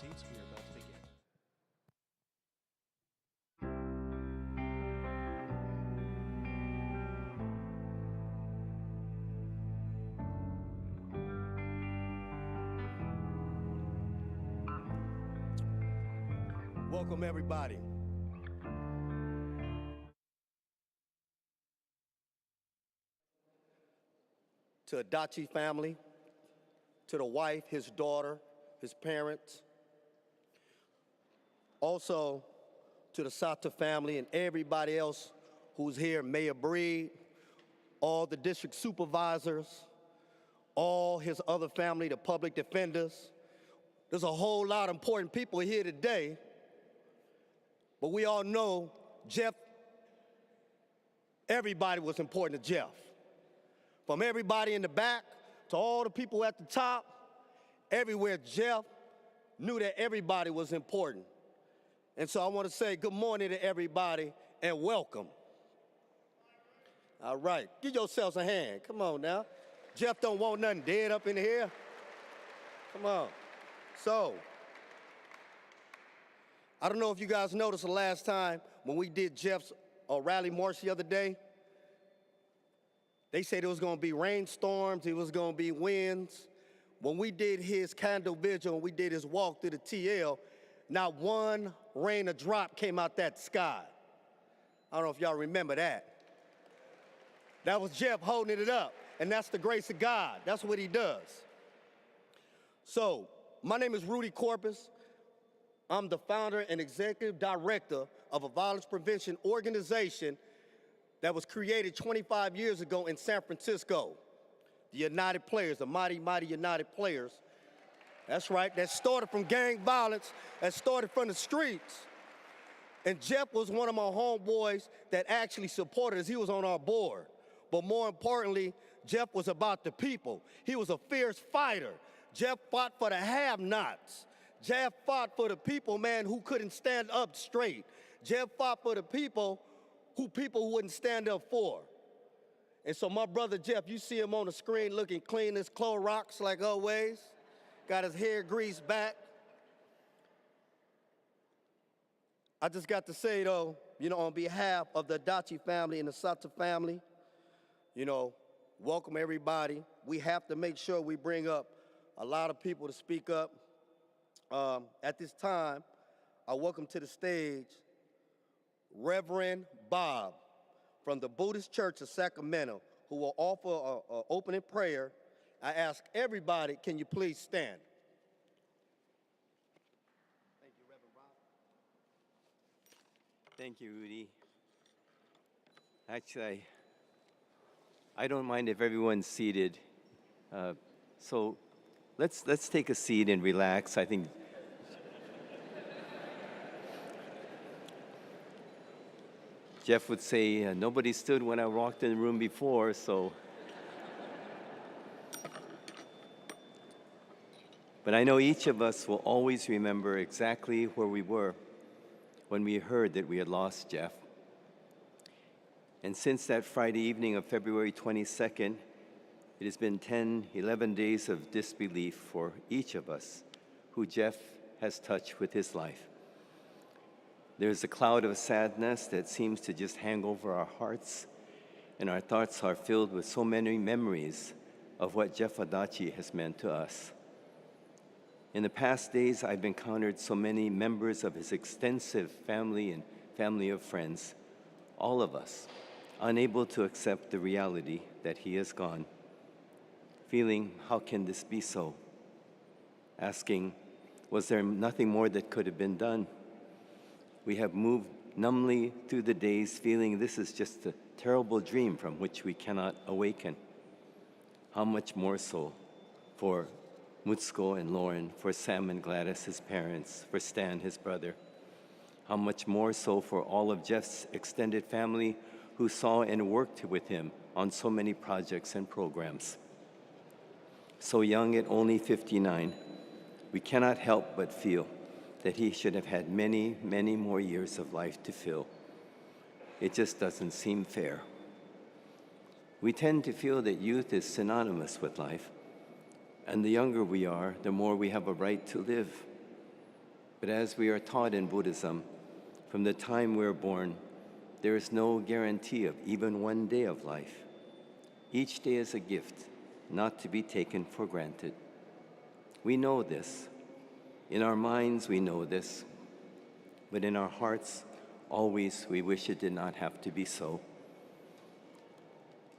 seats. We are about to begin. Welcome, everybody. To Adachi family, to the wife, his daughter, his parents. Also, to the Sata family and everybody else who's here, Mayor Breed, all the district supervisors, all his other family, the public defenders. There's a whole lot of important people here today, but we all know Jeff, everybody was important to Jeff. From everybody in the back to all the people at the top, everywhere Jeff knew that everybody was important. And so I want to say good morning to everybody and welcome. All right, give yourselves a hand. Come on now. Jeff don't want nothing dead up in here. Come on. So, I don't know if you guys noticed the last time when we did Jeff's rally march the other day. They said it was going to be rainstorms, it was going to be winds. When we did his candle vigil and we did his walk through the TL, not one rain or drop came out that sky. I don't know if y'all remember that. That was Jeff holding it up, and that's the grace of God. That's what he does. So, my name is Rudy Corpus. I'm the founder and executive director of a violence prevention organization that was created 25 years ago in San Francisco. The United Players, the mighty, mighty United Players. That's right, that started from gang violence, that started from the streets. And Jeff was one of my homeboys that actually supported us. He was on our board. But more importantly, Jeff was about the people. He was a fierce fighter. Jeff fought for the have-nots. Jeff fought for the people, man, who couldn't stand up straight. Jeff fought for the people who wouldn't stand up for. And so my brother Jeff, you see him on the screen looking clean as Clorox like always. Got his hair greased back. I just got to say though, on behalf of the Adachi family and the Sata family, welcome everybody. We have to make sure we bring up a lot of people to speak up. At this time, I welcome to the stage Reverend Bob from the Buddhist Church of Sacramento, who will offer an opening prayer. I ask everybody, can you please stand? Thank you, Reverend Bob. Thank you, Rudy. Actually, I don't mind if everyone's seated. So let's take a seat and relax. I think Jeff would say, nobody stood when I walked in the room before, so. But I know each of us will always remember exactly where we were when we heard that we had lost Jeff. And since that Friday evening of February 22nd, it has been 10, 11 days of disbelief for each of us who Jeff has touched with his life. There's a cloud of sadness that seems to just hang over our hearts, and our thoughts are filled with so many memories of what Jeff Adachi has meant to us. In the past days, I've encountered so many members of his extensive family and family of friends, all of us, unable to accept the reality that he is gone, feeling, how can this be so? Asking, was there nothing more that could have been done? We have moved numbly through the days, feeling this is just a terrible dream from which we cannot awaken. How much more so for Mutsuko and Lauren, for Sam and Gladys, his parents, for Stan, his brother. How much more so for all of Jeff's extended family who saw and worked with him on so many projects and programs. So young at only 59, we cannot help but feel that he should have had many, many more years of life to fill. It just doesn't seem fair. We tend to feel that youth is synonymous with life, and the younger we are, the more we have a right to live. But as we are taught in Buddhism, from the time we're born, there is no guarantee of even one day of life. Each day is a gift, not to be taken for granted. We know this. In our minds, we know this. But in our hearts, always we wish it did not have to be so.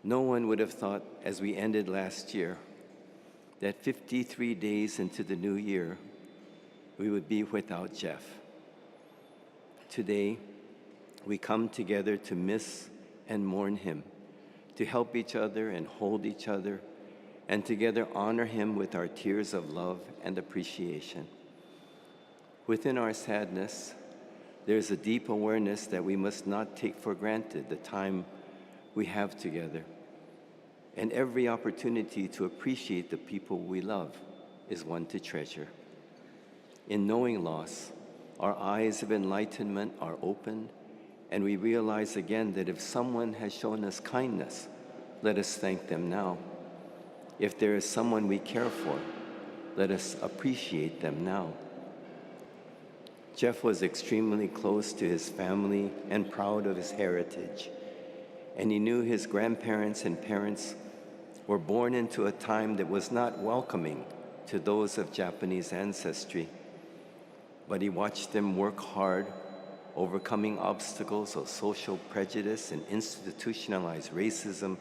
No one would have thought, as we ended last year, that 53 days into the new year, we would be without Jeff. Today, we come together to miss and mourn him, to help each other and hold each other, and together honor him with our tears of love and appreciation. Within our sadness, there's a deep awareness that we must not take for granted the time we have together. And every opportunity to appreciate the people we love is one to treasure. In knowing loss, our eyes of enlightenment are opened, and we realize again that if someone has shown us kindness, let us thank them now. If there is someone we care for, let us appreciate them now. Jeff was extremely close to his family and proud of his heritage, and he knew his grandparents and parents were born into a time that was not welcoming to those of Japanese ancestry. But he watched them work hard, overcoming obstacles of social prejudice and institutionalized racism,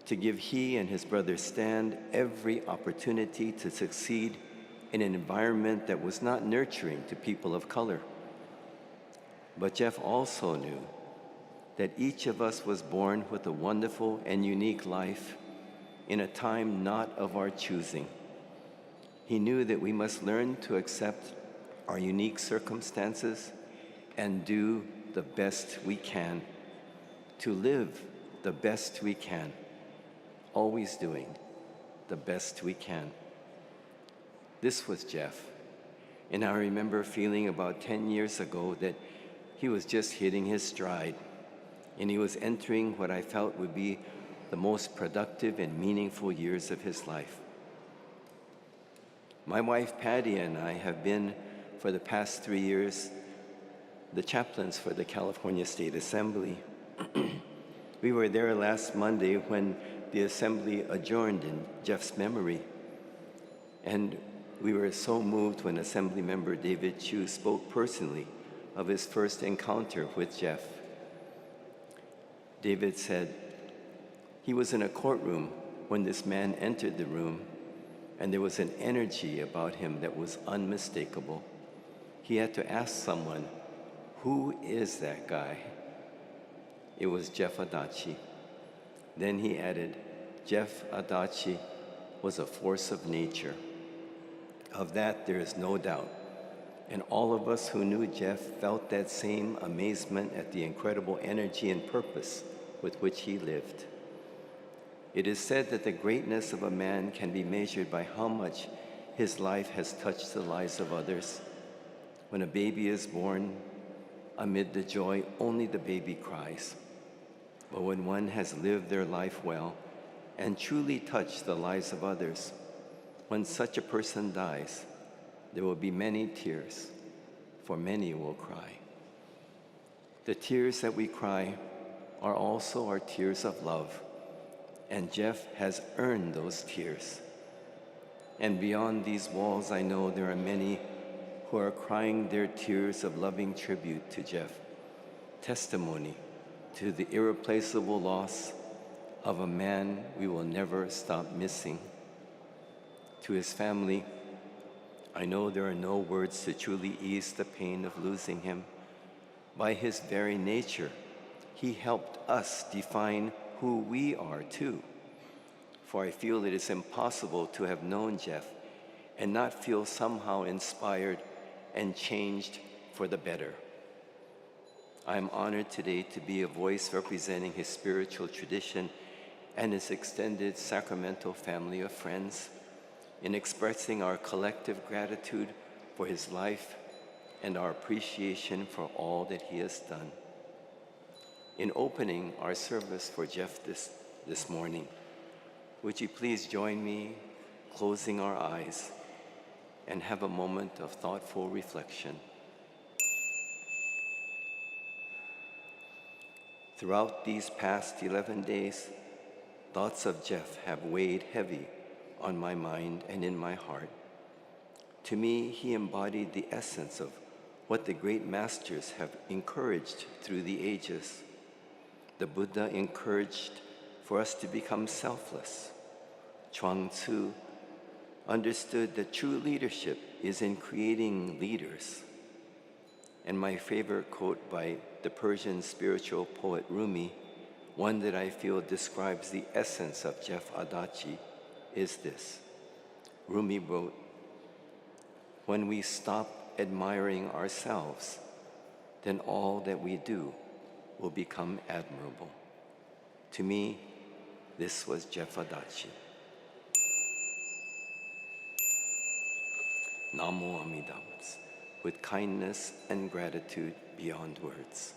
to give he and his brother Stan every opportunity to succeed in an environment that was not nurturing to people of color. But Jeff also knew that each of us was born with a wonderful and unique life in a time not of our choosing. He knew that we must learn to accept our unique circumstances and do the best we can, to live the best we can, always doing the best we can. This was Jeff, and I remember feeling about 10 years ago that he was just hitting his stride, and he was entering what I felt would be the most productive and meaningful years of his life. My wife Patty and I have been, for the past 3 years, the chaplains for the California State Assembly. We were there last Monday when the Assembly adjourned in Jeff's memory, and we were so moved when Assemblymember David Chu spoke personally of his first encounter with Jeff. David said, he was in a courtroom when this man entered the room, and there was an energy about him that was unmistakable. He had to ask someone, who is that guy? It was Jeff Adachi. Then he added, Jeff Adachi was a force of nature. Of that, there is no doubt. And all of us who knew Jeff felt that same amazement at the incredible energy and purpose with which he lived. It is said that the greatness of a man can be measured by how much his life has touched the lives of others. When a baby is born, amid the joy, only the baby cries. But when one has lived their life well and truly touched the lives of others, when such a person dies, there will be many tears, for many will cry. The tears that we cry are also our tears of love, and Jeff has earned those tears. And beyond these walls, I know there are many who are crying their tears of loving tribute to Jeff, testimony to the irreplaceable loss of a man we will never stop missing. To his family, I know there are no words to truly ease the pain of losing him. By his very nature, he helped us define who we are too. For I feel it is impossible to have known Jeff and not feel somehow inspired and changed for the better. I am honored today to be a voice representing his spiritual tradition and his extended sacramental family of friends in expressing our collective gratitude for his life and our appreciation for all that he has done. In opening our service for Jeff this morning, would you please join me closing our eyes and have a moment of thoughtful reflection. Throughout these past 11 days, thoughts of Jeff have weighed heavy on my mind and in my heart. To me, he embodied the essence of what the great masters have encouraged through the ages. The Buddha encouraged for us to become selfless. Chuang Tzu understood that true leadership is in creating leaders. And my favorite quote by the Persian spiritual poet Rumi, one that I feel describes the essence of Jeff Adachi, is this. Rumi wrote, "When we stop admiring ourselves, then all that we do will become admirable." To me, this was Jeff Adachi. Namo Amida Butsu, with kindness and gratitude beyond words.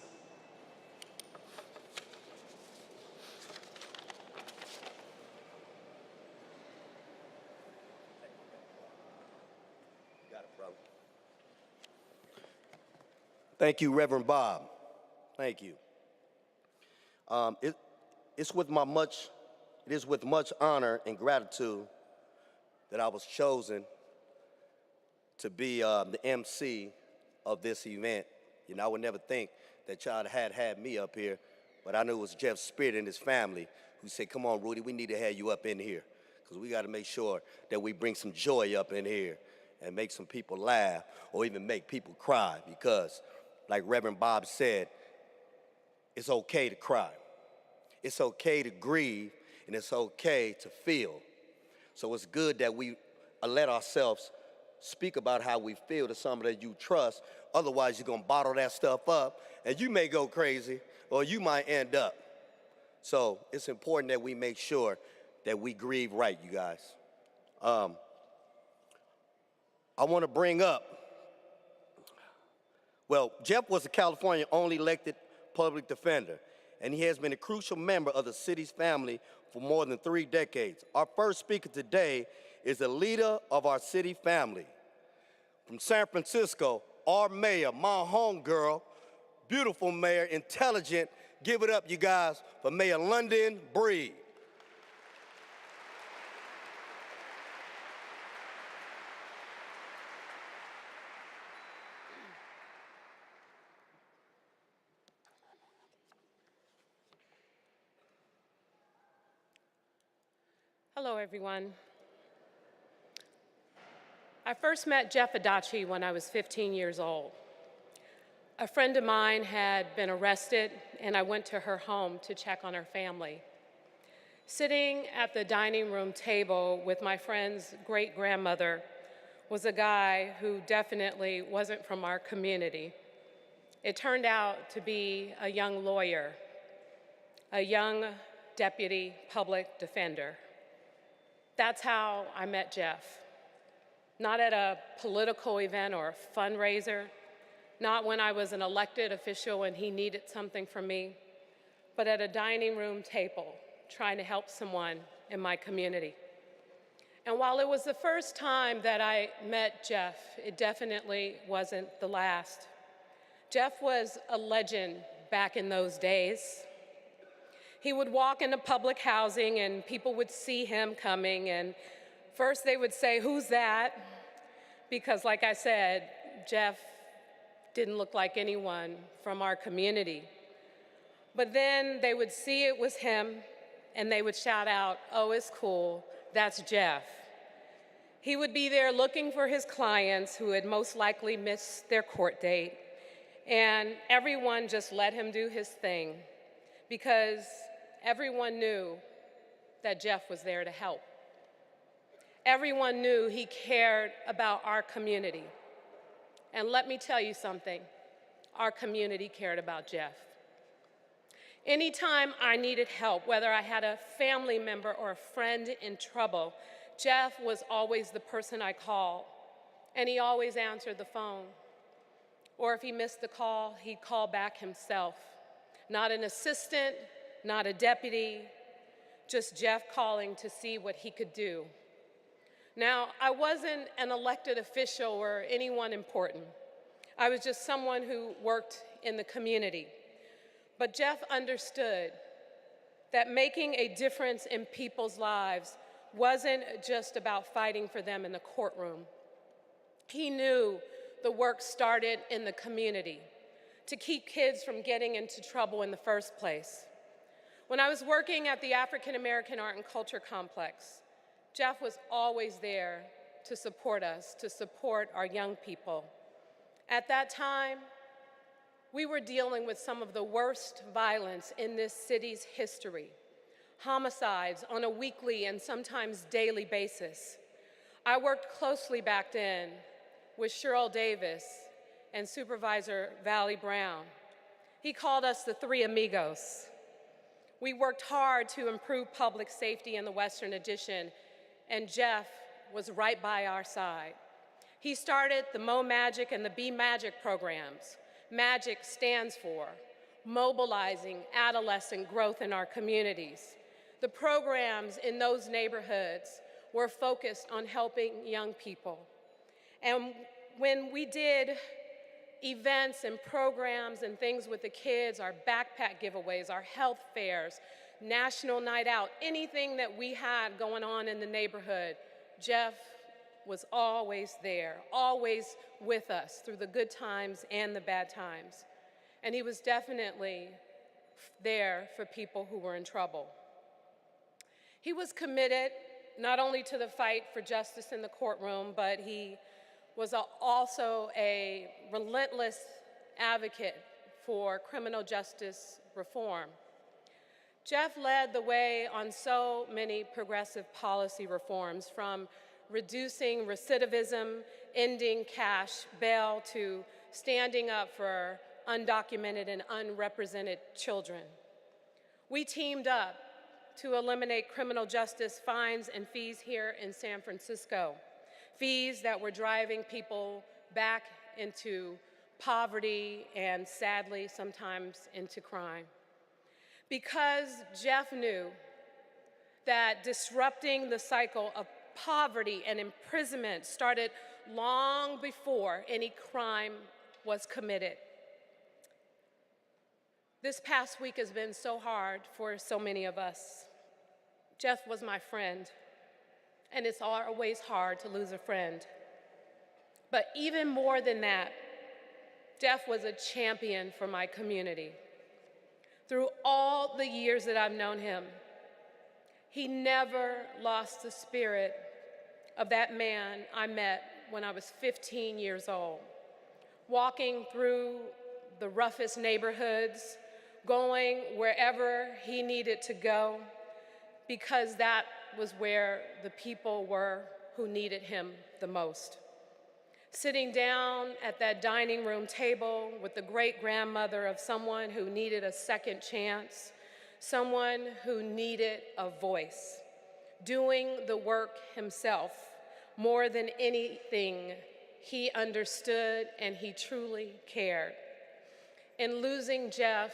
Thank you, Reverend Bob. Thank you. It is with much honor and gratitude that I was chosen to be the MC of this event. You know, I would never think that y'all had me up here, but I knew it was Jeff's spirit and his family who said, "Come on, Rudy, we need to have you up in here because we got to make sure that we bring some joy up in here and make some people laugh or even make people cry because, like Reverend Bob said, it's okay to cry. It's okay to grieve, and it's okay to feel. So it's good that we let ourselves speak about how we feel to somebody that you trust. Otherwise, you're going to bottle that stuff up, and you may go crazy, or you might end up. So it's important that we make sure that we grieve right, you guys. I want to bring up, well, Jeff was a California-only elected public defender, and he has been a crucial member of the city's family for more than 3 decades. Our first speaker today is a leader of our city family. From San Francisco, our mayor, my homegirl, beautiful mayor, intelligent. Give it up, you guys, for Mayor London Breed. Hello, everyone. I first met Jeff Adachi when I was 15 years old. A friend of mine had been arrested, and I went to her home to check on her family. Sitting at the dining room table with my friend's great-grandmother was a guy who definitely wasn't from our community. It turned out to be a young lawyer, a young deputy public defender. That's how I met Jeff. Not at a political event or a fundraiser, not when I was an elected official and he needed something from me, but at a dining room table, trying to help someone in my community. And while it was the first time that I met Jeff, it definitely wasn't the last. Jeff was a legend back in those days. He would walk into public housing and people would see him coming, and first they would say, "Who's that?" Because like I said, Jeff didn't look like anyone from our community. But then they would see it was him and they would shout out, "Oh, it's cool, that's Jeff." He would be there looking for his clients who had most likely missed their court date, and everyone just let him do his thing because everyone knew that Jeff was there to help. Everyone knew he cared about our community. And let me tell you something, our community cared about Jeff. Anytime I needed help, whether I had a family member or a friend in trouble, Jeff was always the person I called, and he always answered the phone. Or if he missed the call, he'd call back himself. Not an assistant, not a deputy, just Jeff calling to see what he could do. Now, I wasn't an elected official or anyone important. I was just someone who worked in the community. But Jeff understood that making a difference in people's lives wasn't just about fighting for them in the courtroom. He knew the work started in the community to keep kids from getting into trouble in the first place. When I was working at the African American Art and Culture Complex, Jeff was always there to support us, to support our young people. At that time, we were dealing with some of the worst violence in this city's history, homicides on a weekly and sometimes daily basis. I worked closely back then with Cheryl Davis and Supervisor Valley Brown. He called us the Three Amigos. We worked hard to improve public safety in the Western Addition, and Jeff was right by our side. He started the Mo Magic and the Be Magic programs. MAGIC stands for Mobilizing Adolescent Growth in Our Communities. The programs in those neighborhoods were focused on helping young people. And when we did events and programs and things with the kids, our backpack giveaways, our health fairs, National Night Out, anything that we had going on in the neighborhood, Jeff was always there, always with us through the good times and the bad times. And he was definitely there for people who were in trouble. He was committed not only to the fight for justice in the courtroom, but he was also a relentless advocate for criminal justice reform. Jeff led the way on so many progressive policy reforms, from reducing recidivism, ending cash bail, to standing up for undocumented and unrepresented children. We teamed up to eliminate criminal justice fines and fees here in San Francisco, fees that were driving people back into poverty and, sadly, sometimes into crime. Because Jeff knew that disrupting the cycle of poverty and imprisonment started long before any crime was committed. This past week has been so hard for so many of us. Jeff was my friend, and it's always hard to lose a friend. But even more than that, Jeff was a champion for my community. Through all the years that I've known him, he never lost the spirit of that man I met when I was 15 years old, walking through the roughest neighborhoods, going wherever he needed to go, because that was where the people were who needed him the most. Sitting down at that dining room table with the great-grandmother of someone who needed a second chance, someone who needed a voice, doing the work himself. More than anything, he understood and he truly cared. In losing Jeff,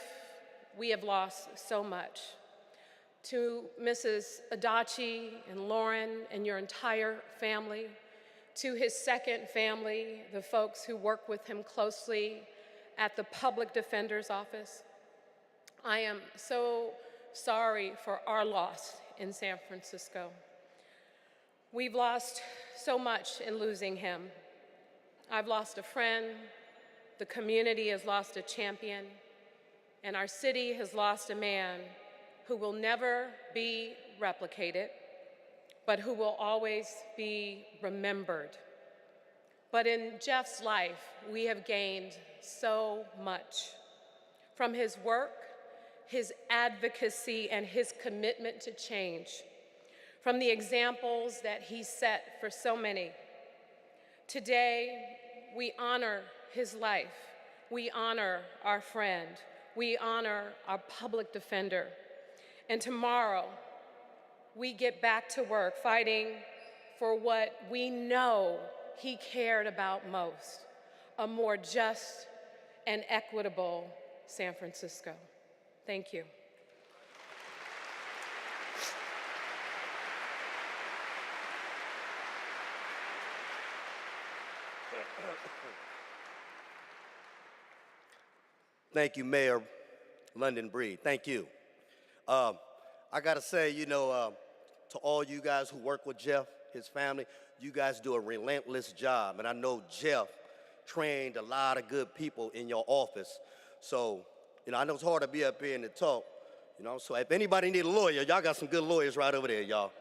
we have lost so much. To Mrs. Adachi and Lauren and your entire family, to his second family, the folks who work with him closely at the Public Defender's Office, I am so sorry for our loss in San Francisco. We've lost so much in losing him. I've lost a friend, the community has lost a champion, and our city has lost a man who will never be replicated, but who will always be remembered. But in Jeff's life, we have gained so much. From his work, his advocacy, and his commitment to change. From the examples that he set for so many. Today, we honor his life. We honor our friend. We honor our public defender. And tomorrow, we get back to work fighting for what we know he cared about most, a more just and equitable San Francisco. Thank you. Thank you, Mayor London Breed. Thank you. I got to say, to all you guys who work with Jeff, his family, you guys do a relentless job. And I know Jeff trained a lot of good people in your office. So, I know it's hard to be up here and to talk, So if anybody need a lawyer, y'all got some good lawyers right over there, y'all.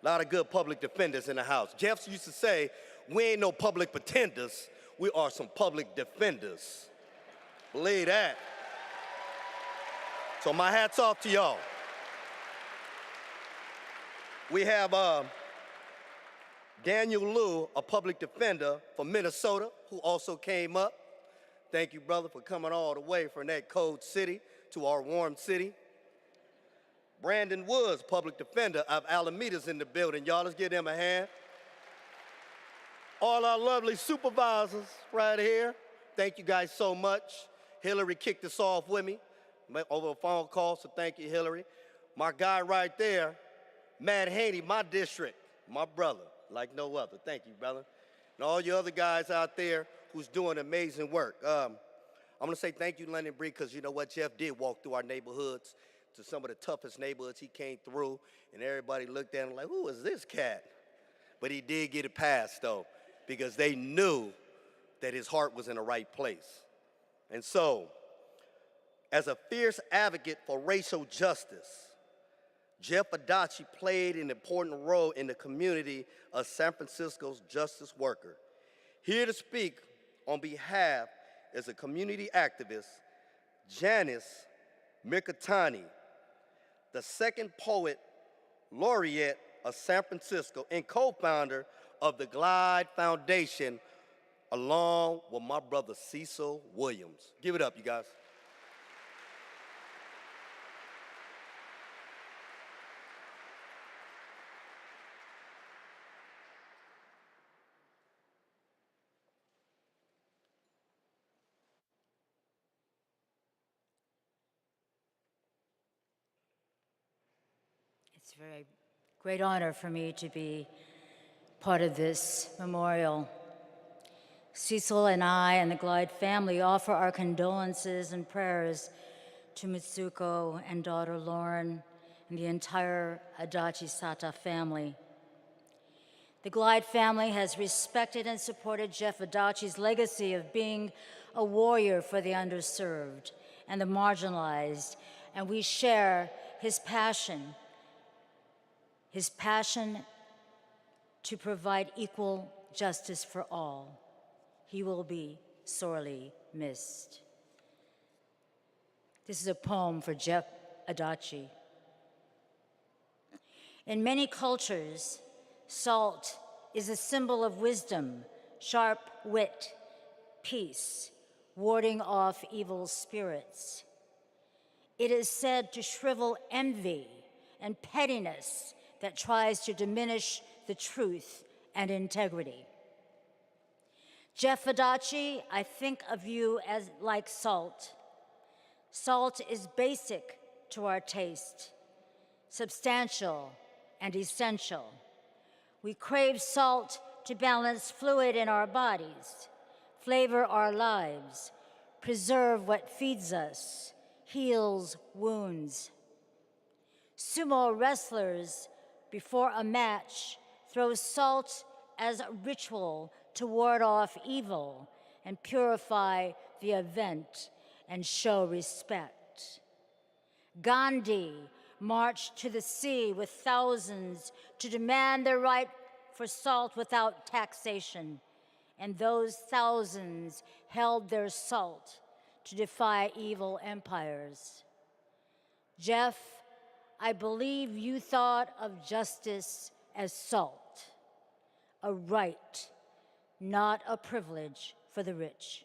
A lot of good public defenders in the house. Jeff used to say, we ain't no public pretenders, we are some public defenders. Believe that. So my hat's off to y'all. We have Daniel Liu, a public defender from Minnesota, who also came up. Thank you, brother, for coming all the way from that cold city to our warm city. Brandon Woods, public defender of Alameda's in the building. Y'all, let's give them a hand. All our lovely supervisors right here. Thank you guys so much. Hillary kicked us off with me over a phone call, so thank you, Hillary. My guy right there, Matt Haney, my district, my brother, like no other. Thank you, brother. And all you other guys out there who's doing amazing work. I'm gonna say thank you, London Breed, because you know what, Jeff did walk through our neighborhoods, to some of the toughest neighborhoods he came through, and everybody looked at him like, who is this cat? But he did get it passed, though, because they knew that his heart was in the right place. And so, as a fierce advocate for racial justice, Jeff Adachi played an important role in the community of San Francisco's justice worker. Here to speak on behalf is a community activist, Janice Mirkatani, the second poet laureate of San Francisco and co-founder of the Glide Foundation, along with my brother Cecil Williams. Give it up, you guys. It's a very great honor for me to be part of this memorial. Cecil and I and the Glide family offer our condolences and prayers to Mitsuko and daughter Lauren and the entire Adachi Sata family. The Glide family has respected and supported Jeff Adachi's legacy of being a warrior for the underserved and the marginalized, and we share his passion to provide equal justice for all. He will be sorely missed. This is a poem for Jeff Adachi. In many cultures, salt is a symbol of wisdom, sharp wit, peace, warding off evil spirits. It is said to shrivel envy and pettiness that tries to diminish the truth and integrity. Jeff Adachi, I think of you as like salt. Salt is basic to our taste, substantial and essential. We crave salt to balance fluid in our bodies, flavor our lives, preserve what feeds us, heals wounds. Sumo wrestlers, before a match, throw salt as a ritual to ward off evil and purify the event and show respect. Gandhi marched to the sea with thousands to demand their right for salt without taxation, and those thousands held their salt to defy evil empires. Jeff, I believe you thought of justice as salt, a right, not a privilege for the rich,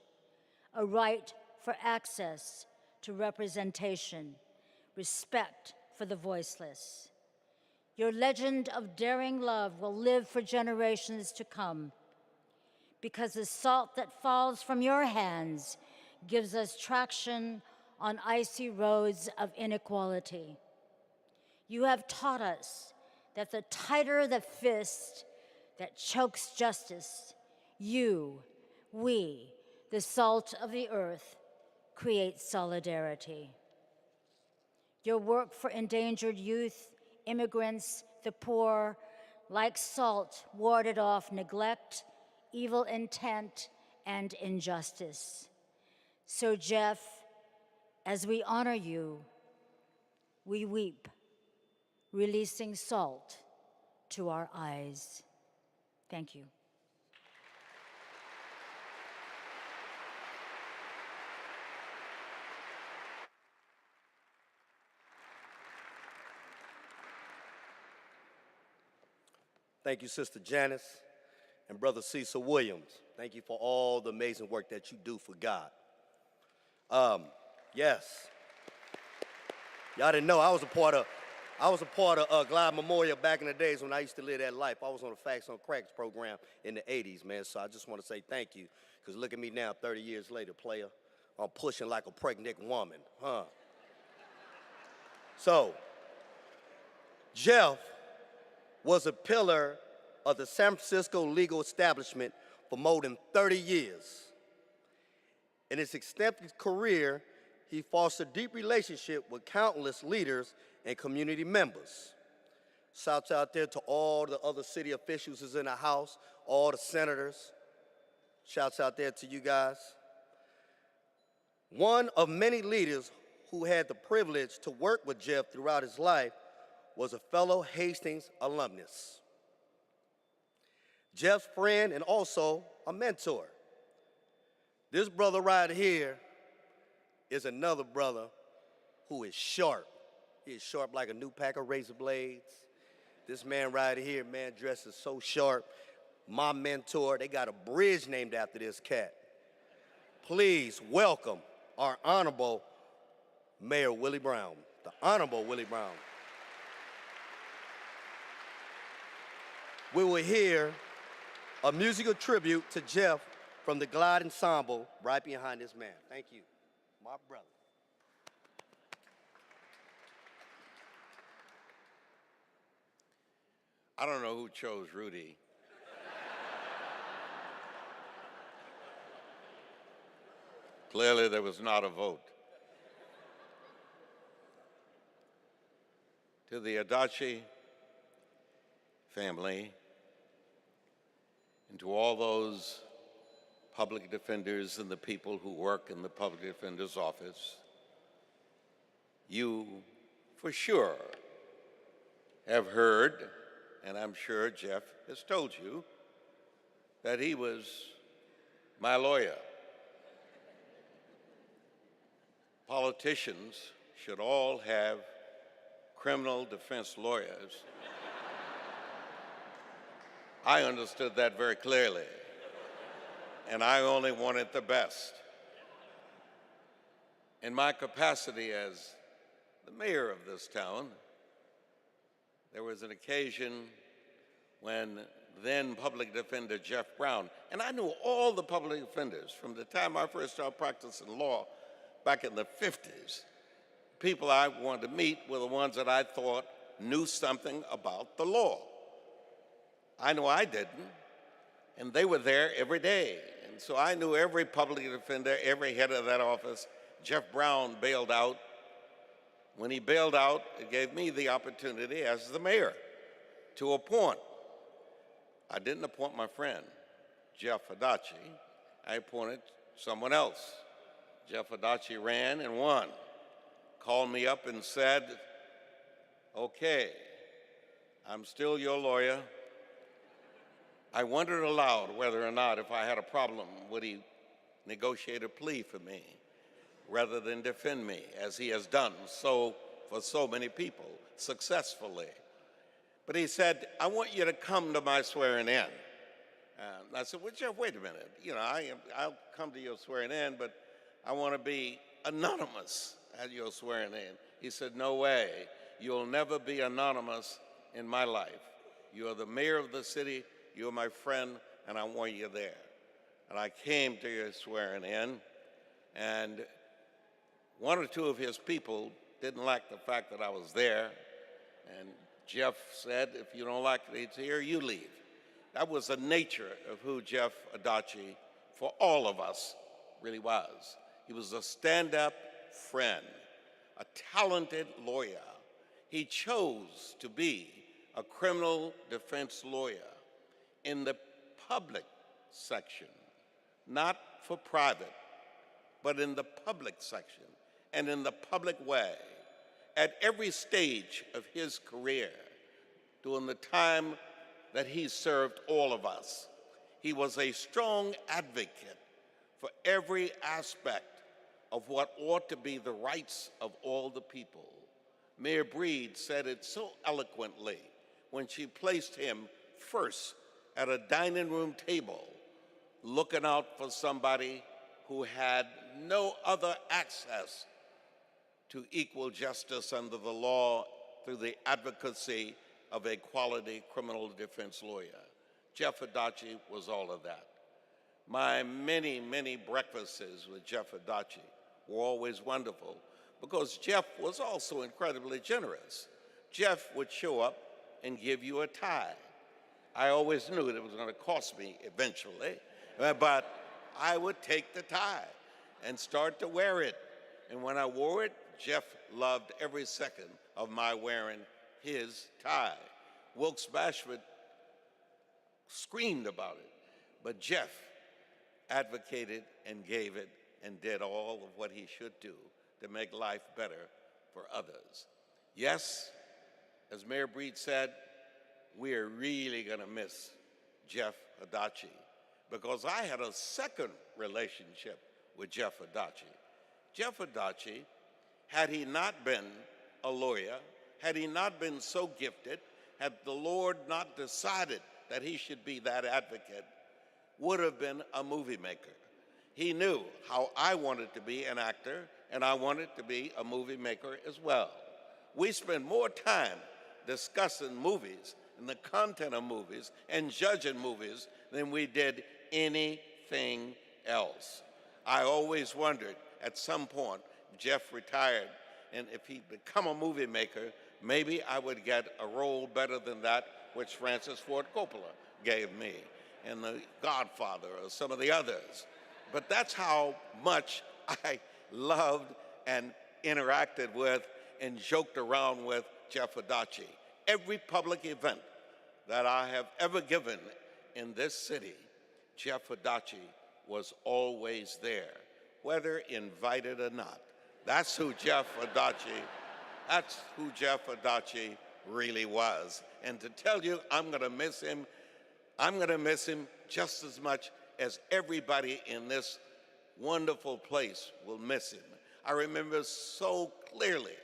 a right for access to representation, respect for the voiceless. Your legend of daring love will live for generations to come, because the salt that falls from your hands gives us traction on icy roads of inequality. You have taught us that the tighter the fist that chokes justice, you, we, the salt of the earth, creates solidarity. Your work for endangered youth, immigrants, the poor, like salt, warded off neglect, evil intent, and injustice. So, Jeff, as we honor you, we weep, releasing salt to our eyes. Thank you. Thank you, Sister Janice and Brother Cecil Williams. Thank you for all the amazing work that you do for God. Yes. Y'all didn't know I was a part of Glide Memorial back in the days when I used to live that life. I was on the Facts on Cracks program in the 80s, man. So I just want to say thank you, because look at me now, 30 years later, player. I'm pushing like a pregnant woman, huh? So, Jeff was a pillar of the San Francisco legal establishment for more than 30 years. In his extensive career, he fostered deep relationship with countless leaders and community members. Shouts out there to all the other city officials who's in the House, all the senators. Shouts out there to you guys. One of many leaders who had the privilege to work with Jeff throughout his life was a fellow Hastings alumnus. Jeff's friend and also a mentor. This brother right here is another brother who is sharp. He is sharp like a new pack of razor blades. This man right here, man, dresses so sharp. My mentor, they got a bridge named after this cat. Please welcome our Honorable Mayor Willie Brown, the Honorable Willie Brown. We will hear a musical tribute to Jeff from the Glide Ensemble right behind this man. Thank you, my brother. I don't know who chose Rudy. Clearly, there was not a vote. To the Adachi family, and to all those public defenders and the people who work in the public defender's office, you, for sure, have heard, and I'm sure Jeff has told you, that he was my lawyer. Politicians should all have criminal defense lawyers. I understood that very clearly, and I only wanted the best. In my capacity as the mayor of this town, there was an occasion when then public defender Jeff Brown, and I knew all the public defenders from the time I first started practicing law back in the 50s. People I wanted to meet were the ones that I thought knew something about the law. I knew I didn't, and they were there every day. And so I knew every public defender, every head of that office. Jeff Brown bailed out. When he bailed out, it gave me the opportunity as the mayor to appoint. I didn't appoint my friend, Jeff Adachi. I appointed someone else. Jeff Adachi ran and won. Called me up and said, okay, I'm still your lawyer. I wondered aloud whether or not if I had a problem, would he negotiate a plea for me rather than defend me, as he has done so for so many people successfully. But he said, I want you to come to my swearing in. And I said, well, Jeff, wait a minute. You know, I'll come to your swearing in, but I want to be anonymous at your swearing in. He said, no way. You'll never be anonymous in my life. You are the mayor of the city. You're my friend, and I want you there. And I came to your swearing in, and one or two of his people didn't like the fact that I was there. And Jeff said, if you don't like it, it's here, you leave. That was the nature of who Jeff Adachi, for all of us, really was. He was a stand-up friend, a talented lawyer. He chose to be a criminal defense lawyer in the public section, not for private, but in the public section and in the public way. At every stage of his career, during the time that he served all of us, he was a strong advocate for every aspect of what ought to be the rights of all the people. Mayor Breed said it so eloquently when she placed him first at a dining room table, looking out for somebody who had no other access to equal justice under the law through the advocacy of a quality criminal defense lawyer. Jeff Adachi was all of that. My many, many breakfasts with Jeff Adachi were always wonderful because Jeff was also incredibly generous. Jeff would show up and give you a tie. I always knew that it was going to cost me eventually, but I would take the tie and start to wear it. And when I wore it, Jeff loved every second of my wearing his tie. Wilkes Bashford screamed about it, but Jeff advocated and gave it and did all of what he should do to make life better for others. Yes, as Mayor Breed said, we are really going to miss Jeff Adachi because I had a second relationship with Jeff Adachi. Jeff Adachi, had he not been a lawyer, had he not been so gifted, had the Lord not decided that he should be that advocate, would have been a movie maker. He knew how I wanted to be an actor, and I wanted to be a movie maker as well. We spend more time discussing movies and the content of movies and judging movies than we did anything else. I always wondered, at some point, Jeff retired, and if he'd become a movie maker, maybe I would get a role better than that which Francis Ford Coppola gave me, and The Godfather or some of the others. But that's how much I loved and interacted with and joked around with Jeff Adachi. Every public event that I have ever given in this city, Jeff Adachi was always there, whether invited or not. That's who Jeff Adachi really was. And to tell you, I'm going to miss him just as much as everybody in this wonderful place will miss him. I remember so clearly,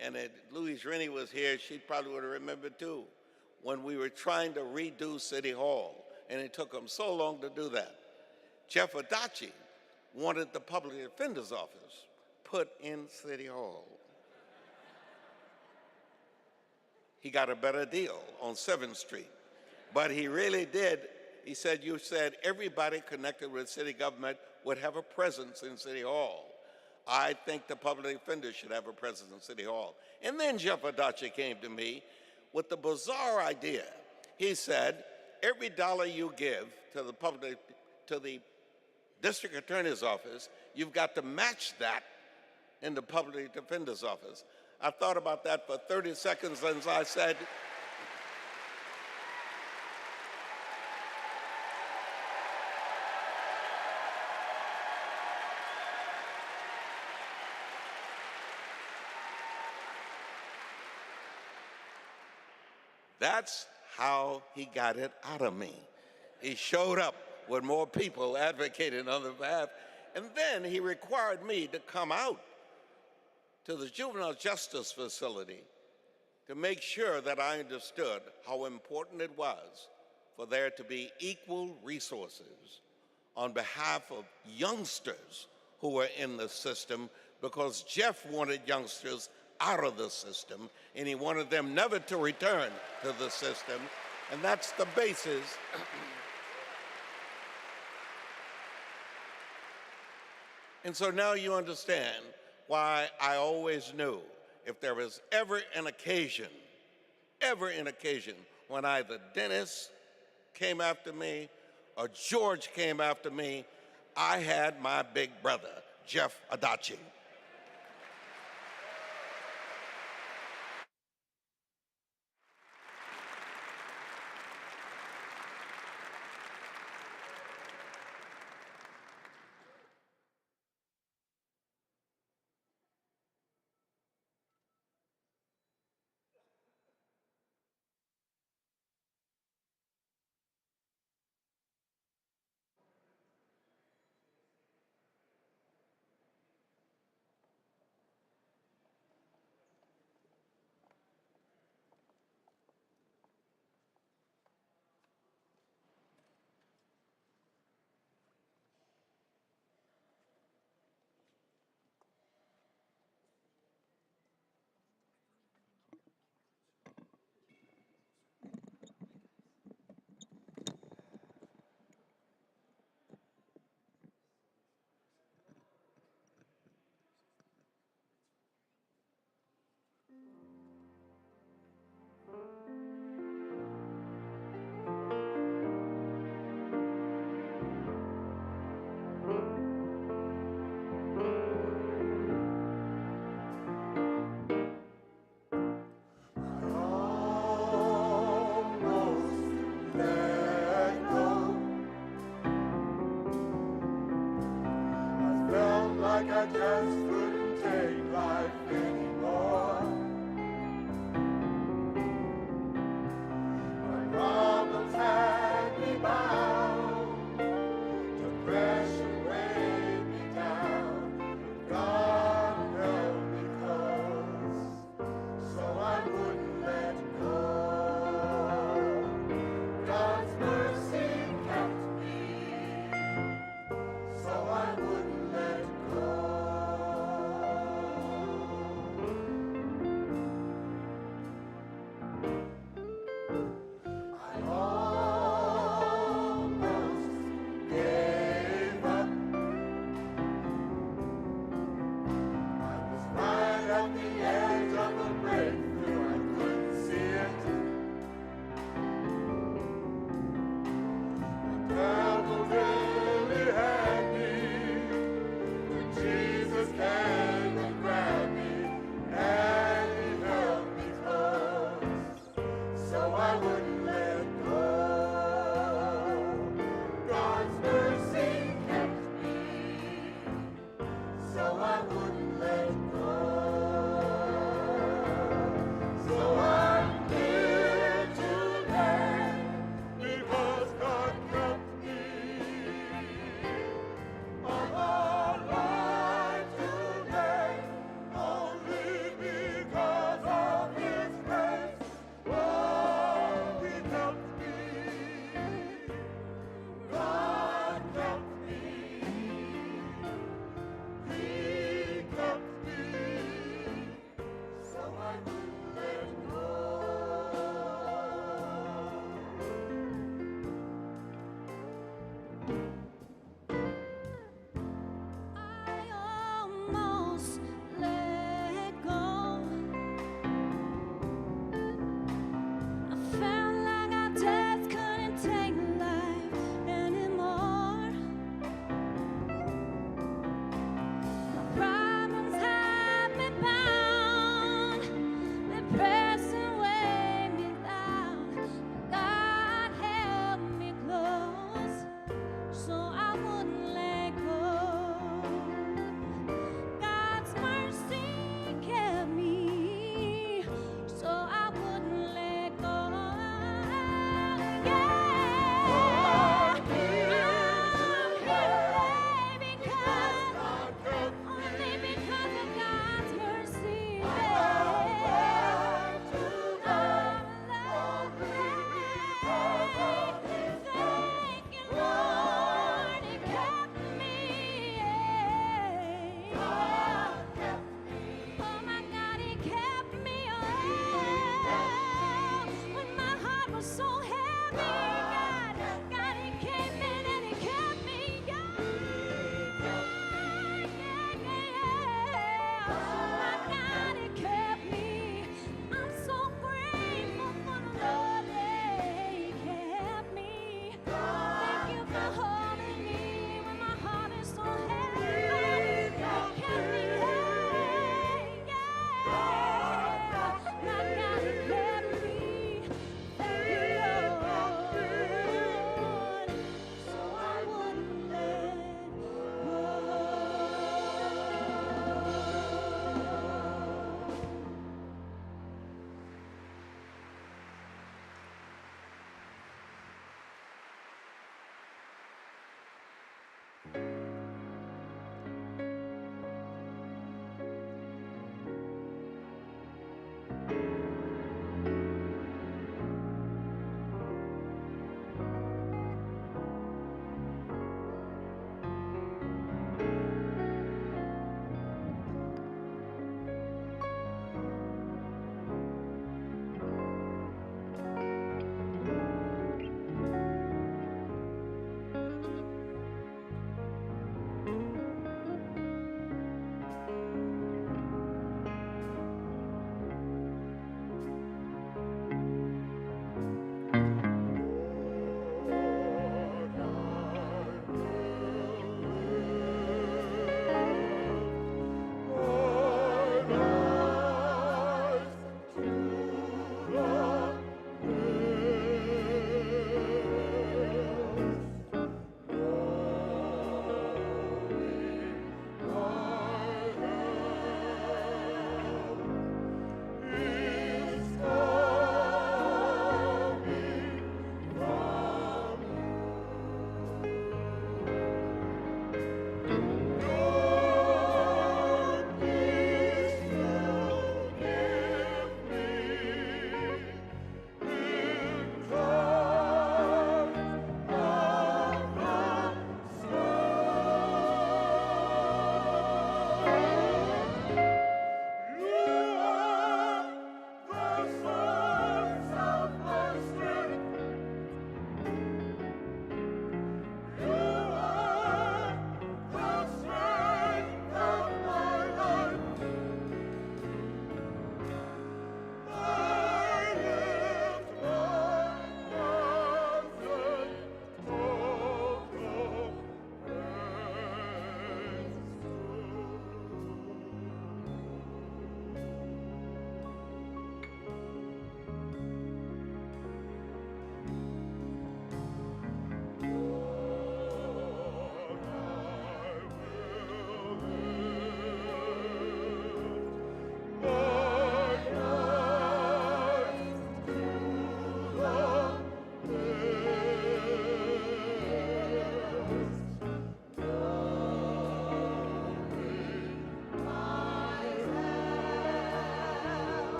and if Louise Rennie was here, she probably would have remembered too, when we were trying to redo City Hall, and it took them so long to do that. Jeff Adachi wanted the public defender's office put in City Hall. He got a better deal on 7th Street, but he really did. He said, you said everybody connected with city government would have a presence in City Hall. I think the public defender should have a presence in City Hall. And then Jeff Adachi came to me with the bizarre idea. He said, every dollar you give to the district attorney's office, you've got to match that in the public defender's office. I thought about that for 30 seconds and I said, that's how he got it out of me. He showed up with more people advocating on the behalf, and then he required me to come out to the juvenile justice facility to make sure that I understood how important it was for there to be equal resources on behalf of youngsters who were in the system, because Jeff wanted youngsters out of the system, and he wanted them never to return to the system, and that's the basis. And so now you understand why I always knew if there was ever an occasion when either Dennis came after me or George came after me, I had my big brother. Jeff Adachi. I just couldn't take life anymore. My problems had me bound. Depression weighed me down. But God held me close, so I wouldn't let go. God's mercy kept me, so I wouldn't let go.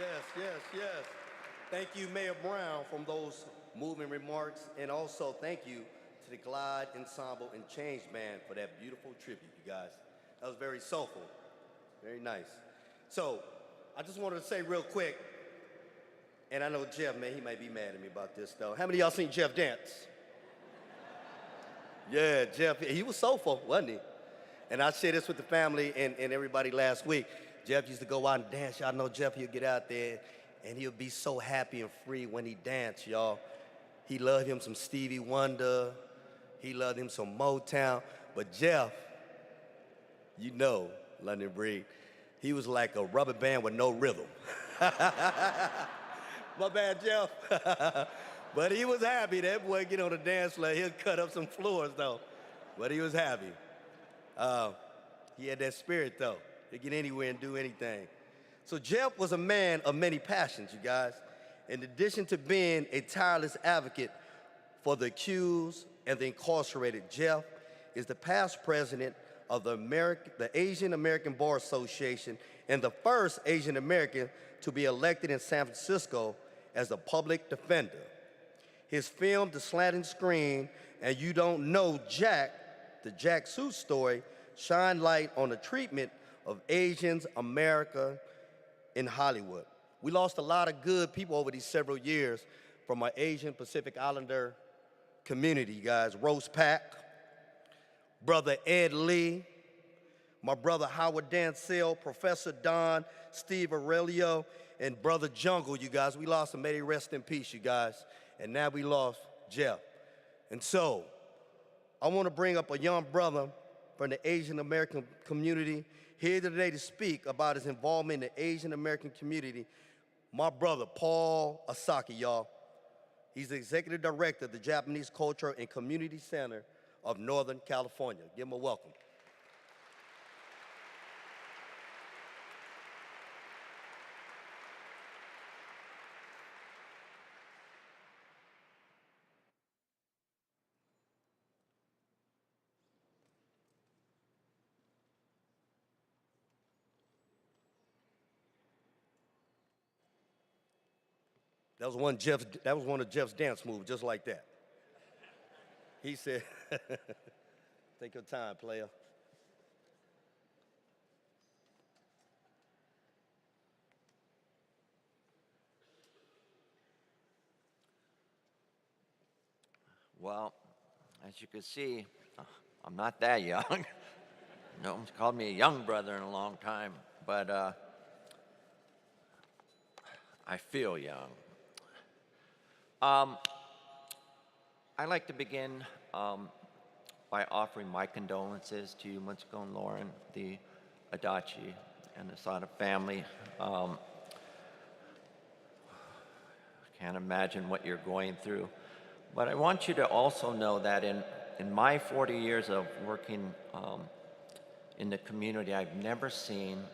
Yes, yes, yes. Thank you, Mayor Brown, from those moving remarks. And also thank you to the Glide Ensemble and Change Band for that beautiful tribute, you guys. That was very soulful, very nice. So I just wanted to say real quick, and I know Jeff, man, he might be mad at me about this, though. How many of y'all seen Jeff dance? Yeah, Jeff, he was soulful, wasn't he? And I shared this with the family and everybody last week. Jeff used to go out and dance. Y'all know Jeff, he'll get out there and he'll be so happy and free when he danced, y'all. He loved him some Stevie Wonder. He loved him some Motown. But Jeff, you know, London Breed, he was like a rubber band with no rhythm. My bad, Jeff. But he was happy. That boy get on the dance floor. He'll cut up some floors, though. But he was happy. He had that spirit, though. He'd get anywhere and do anything. So Jeff was a man of many passions, you guys. In addition to being a tireless advocate for the accused and the incarcerated, Jeff is the past president of the Asian American Bar Association and the first Asian American to be elected in San Francisco as a public defender. His film, The Slanting Screen, and You Don't Know Jack, the Jack Suit story, shine light on the treatment of Asians, America, in Hollywood. We lost a lot of good people over these several years from our Asian Pacific Islander community, you guys. Rose Pack, Brother Ed Lee, my brother Howard Dansell, Professor Don, Steve Aurelio, and Brother Jungle, you guys. We lost them. May they rest in peace, you guys. And now we lost Jeff. And so, I want to bring up a young brother from the Asian American community here today to speak about his involvement in the Asian American community. My brother, Paul Asaki, y'all. He's the executive director of the Japanese Culture and Community Center of Northern California. Give him a welcome. That was one of Jeff's dance moves, just like that. He said, take your time, player. Well, as you can see, I'm not that young. No one's called me a young brother in a long time, but I feel young. I'd like to begin by offering my condolences to you, Mitsuko and Lauren, the Adachi, and the Sada family. I can't imagine what you're going through. But I want you to also know that in my 40 years of working in the community, I've never seen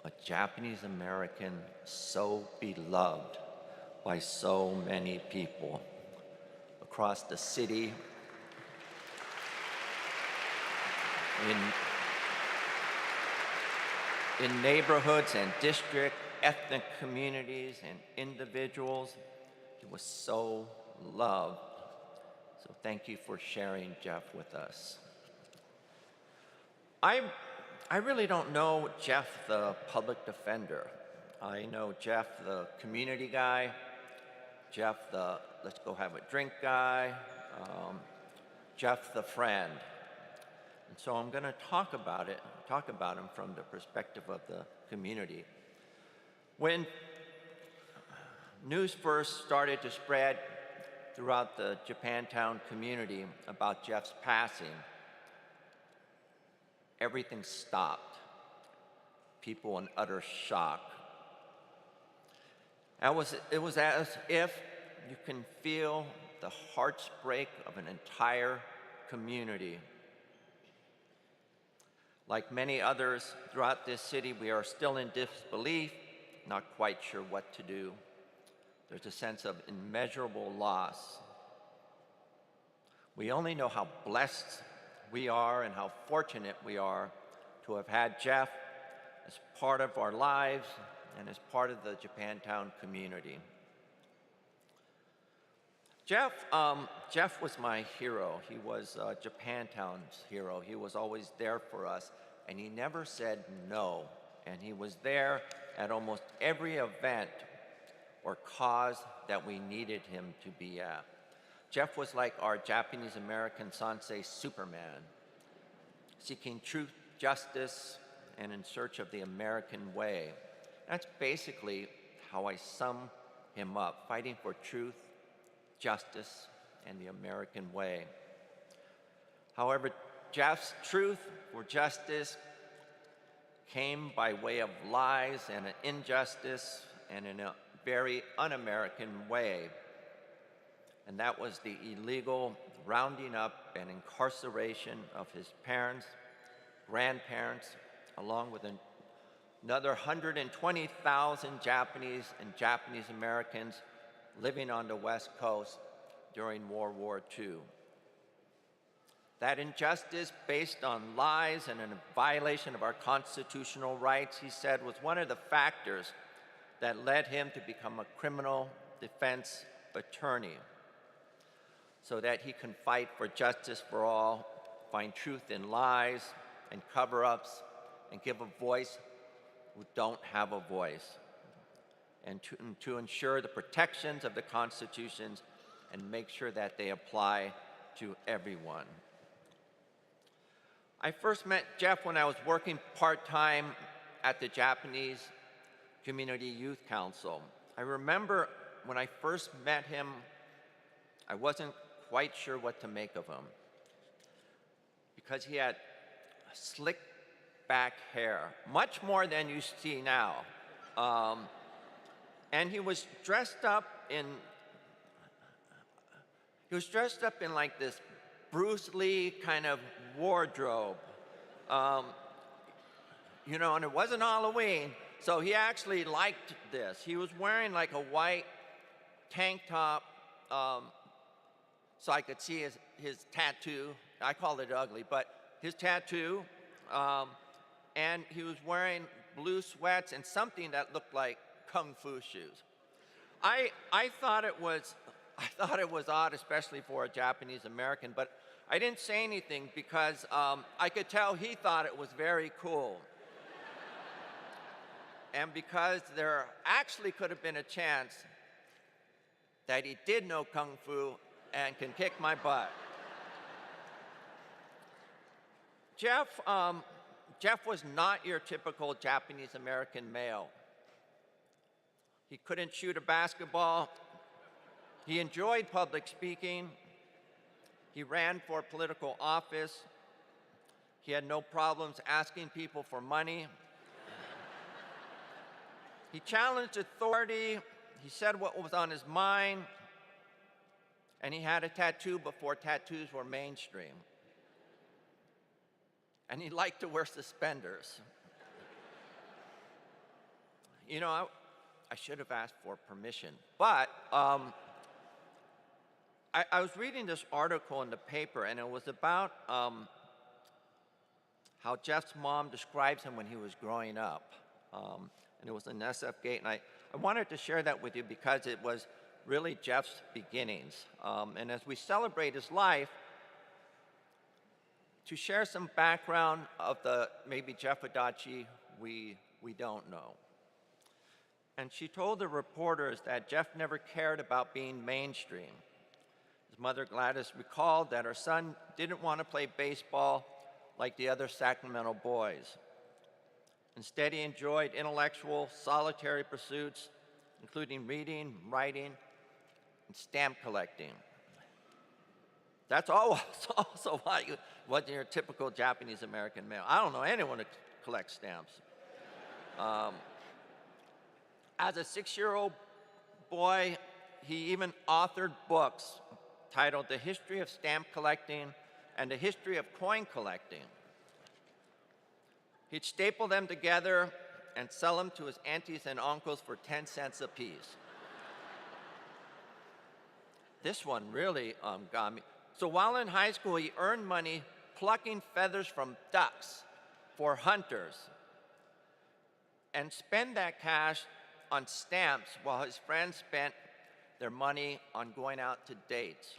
a Japanese American so beloved by so many people across the city, in neighborhoods and district, ethnic communities and individuals. He was so loved. So thank you for sharing Jeff with us. I really don't know Jeff the public defender. I know Jeff the community guy, Jeff the let's go have a drink guy, Jeff the friend. And so I'm going to talk about him from the perspective of the community. When news first started to spread throughout the Japantown community about Jeff's passing, everything stopped. People in utter shock. It was as if you can feel the heartbreak of an entire community. Like many others throughout this city, we are still in disbelief, not quite sure what to do. There's a sense of immeasurable loss. We only know how blessed we are and how fortunate we are to have had Jeff as part of our lives and is part of the Japantown community. Jeff was my hero. He was Japantown's hero. He was always there for us, and he never said no. And he was there at almost every event or cause that we needed him to be at. Jeff was like our Japanese-American Sansei Superman, seeking truth, justice, and in search of the American way. That's basically how I sum him up, fighting for truth, justice, and the American way. However, Jeff's truth or justice came by way of lies and an injustice and in a very un-American way. And that was the illegal rounding up and incarceration of his parents, grandparents, along with another 120,000 Japanese and Japanese Americans living on the West Coast during World War II. That injustice based on lies and a violation of our constitutional rights, he said, was one of the factors that led him to become a criminal defense attorney so that he can fight for justice for all, find truth in lies and cover-ups, and give a voice who don't have a voice, and to ensure the protections of the constitutions and make sure that they apply to everyone. I first met Jeff when I was working part-time at the Japanese Community Youth Council. I remember when I first met him, I wasn't quite sure what to make of him because he had slick back hair, much more than you see now. And he was dressed up in like this Bruce Lee kind of wardrobe. You know, and it wasn't Halloween, so he actually liked this. He was wearing like a white tank top, so I could see his tattoo. I called it ugly, but his tattoo. And he was wearing blue sweats and something that looked like kung fu shoes. I thought it was odd, especially for a Japanese American, but I didn't say anything because I could tell he thought it was very cool. And because there actually could have been a chance that he did know kung fu and can kick my butt. Jeff was not your typical Japanese American male. He couldn't shoot a basketball. He enjoyed public speaking. He ran for political office. He had no problems asking people for money. He challenged authority. He said what was on his mind. And he had a tattoo before tattoos were mainstream. And he liked to wear suspenders. You know, I should have asked for permission, but I was reading this article in the paper, and it was about how Jeff's mom describes him when he was growing up. And it was in SF Gate, and I wanted to share that with you because it was really Jeff's beginnings. And as we celebrate his life, to share some background of the maybe Jeff Adachi we don't know. And she told the reporters that Jeff never cared about being mainstream. His mother Gladys recalled that her son didn't want to play baseball like the other Sacramento boys. Instead, he enjoyed intellectual, solitary pursuits, including reading, writing, and stamp collecting. That's also why you wasn't your typical Japanese American male. I don't know anyone who collects stamps. As a 6-year-old boy, he even authored books titled The History of Stamp Collecting and The History of Coin Collecting. He'd staple them together and sell them to his aunties and uncles for 10 cents apiece. This one really got me. So while in high school, he earned money plucking feathers from ducks for hunters. and spend that cash on stamps while his friends spent their money on going out to dates.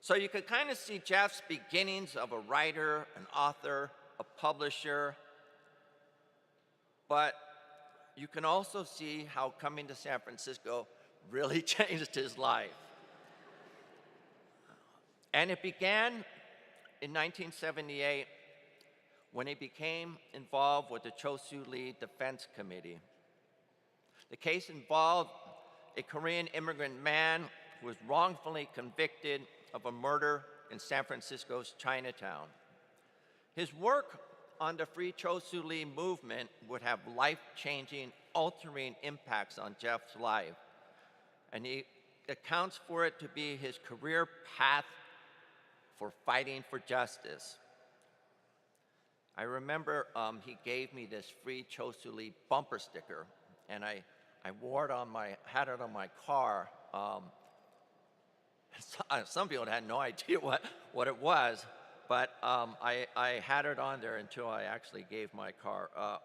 So you could kind of see Jeff's beginnings of a writer, an author, a publisher, but you can also see how coming to San Francisco really changed his life. And it began in 1978 when he became involved with the Chosu Lee Defense Committee. The case involved a Korean immigrant man who was wrongfully convicted of a murder in San Francisco's Chinatown. His work on the Free Chosu Lee movement would have life-changing, altering impacts on Jeff's life, and he accounts for it to be his career path for fighting for justice. I remember he gave me this Free Chosu Lee bumper sticker, and I wore it on had it on my car. Some people had no idea what it was, but I had it on there until I actually gave my car up.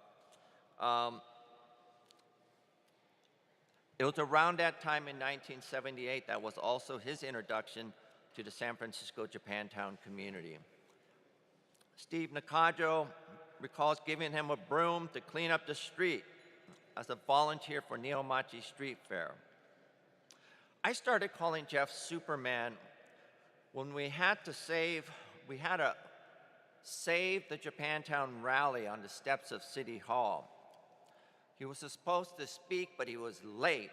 It was around that time in 1978 that was also his introduction to the San Francisco Japantown community. Steve Nakajo recalls giving him a broom to clean up the street as a volunteer for Neomachi Street Fair. I started calling Jeff Superman when we had a Save the Japantown rally on the steps of City Hall. He was supposed to speak, but he was late,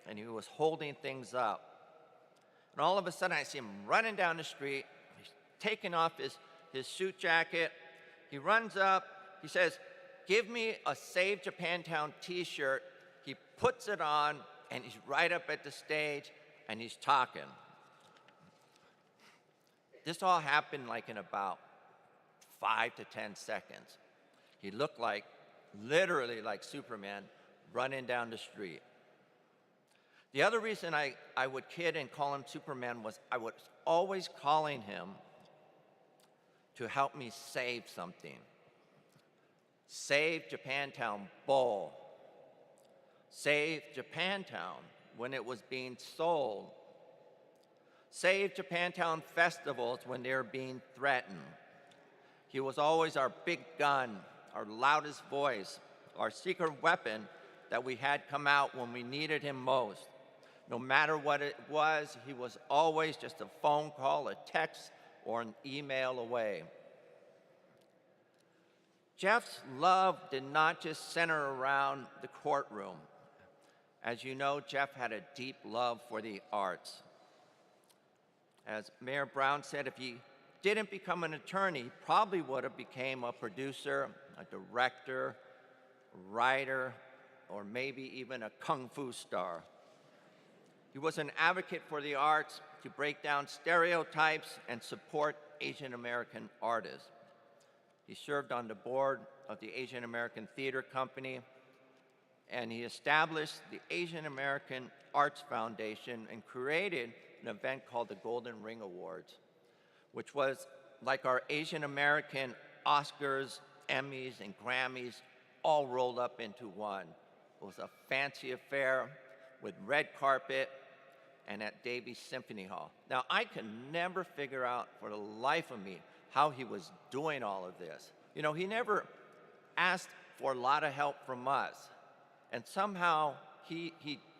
and he was holding things up. And all of a sudden, I see him running down the street. He's taking off his suit jacket. He runs up. He says, "Give me a Save Japantown t-shirt." He puts it on, and he's right up at the stage, and he's talking. This all happened like in about 5 to 10 seconds. He looked literally like Superman running down the street. The other reason I would kid and call him Superman was I was always calling him to help me save something. Save Japantown Bowl. Save Japantown when it was being sold. Save Japantown festivals when they were being threatened. He was always our big gun, our loudest voice, our secret weapon that we had come out when we needed him most. No matter what it was, he was always just a phone call, a text, or an email away. Jeff's love did not just center around the courtroom. As you know, Jeff had a deep love for the arts. As Mayor Brown said, if he didn't become an attorney, he probably would have become a producer, a director, a writer, or maybe even a kung fu star. He was an advocate for the arts to break down stereotypes and support Asian American artists. He served on the board of the Asian American Theater Company, and he established the Asian American Arts Foundation and created an event called the Golden Ring Awards, which was like our Asian American Oscars, Emmys, and Grammys all rolled up into one. It was a fancy affair with red carpet and at Davies Symphony Hall. Now, I can never figure out for the life of me how he was doing all of this. You know, he never asked for a lot of help from us. And somehow he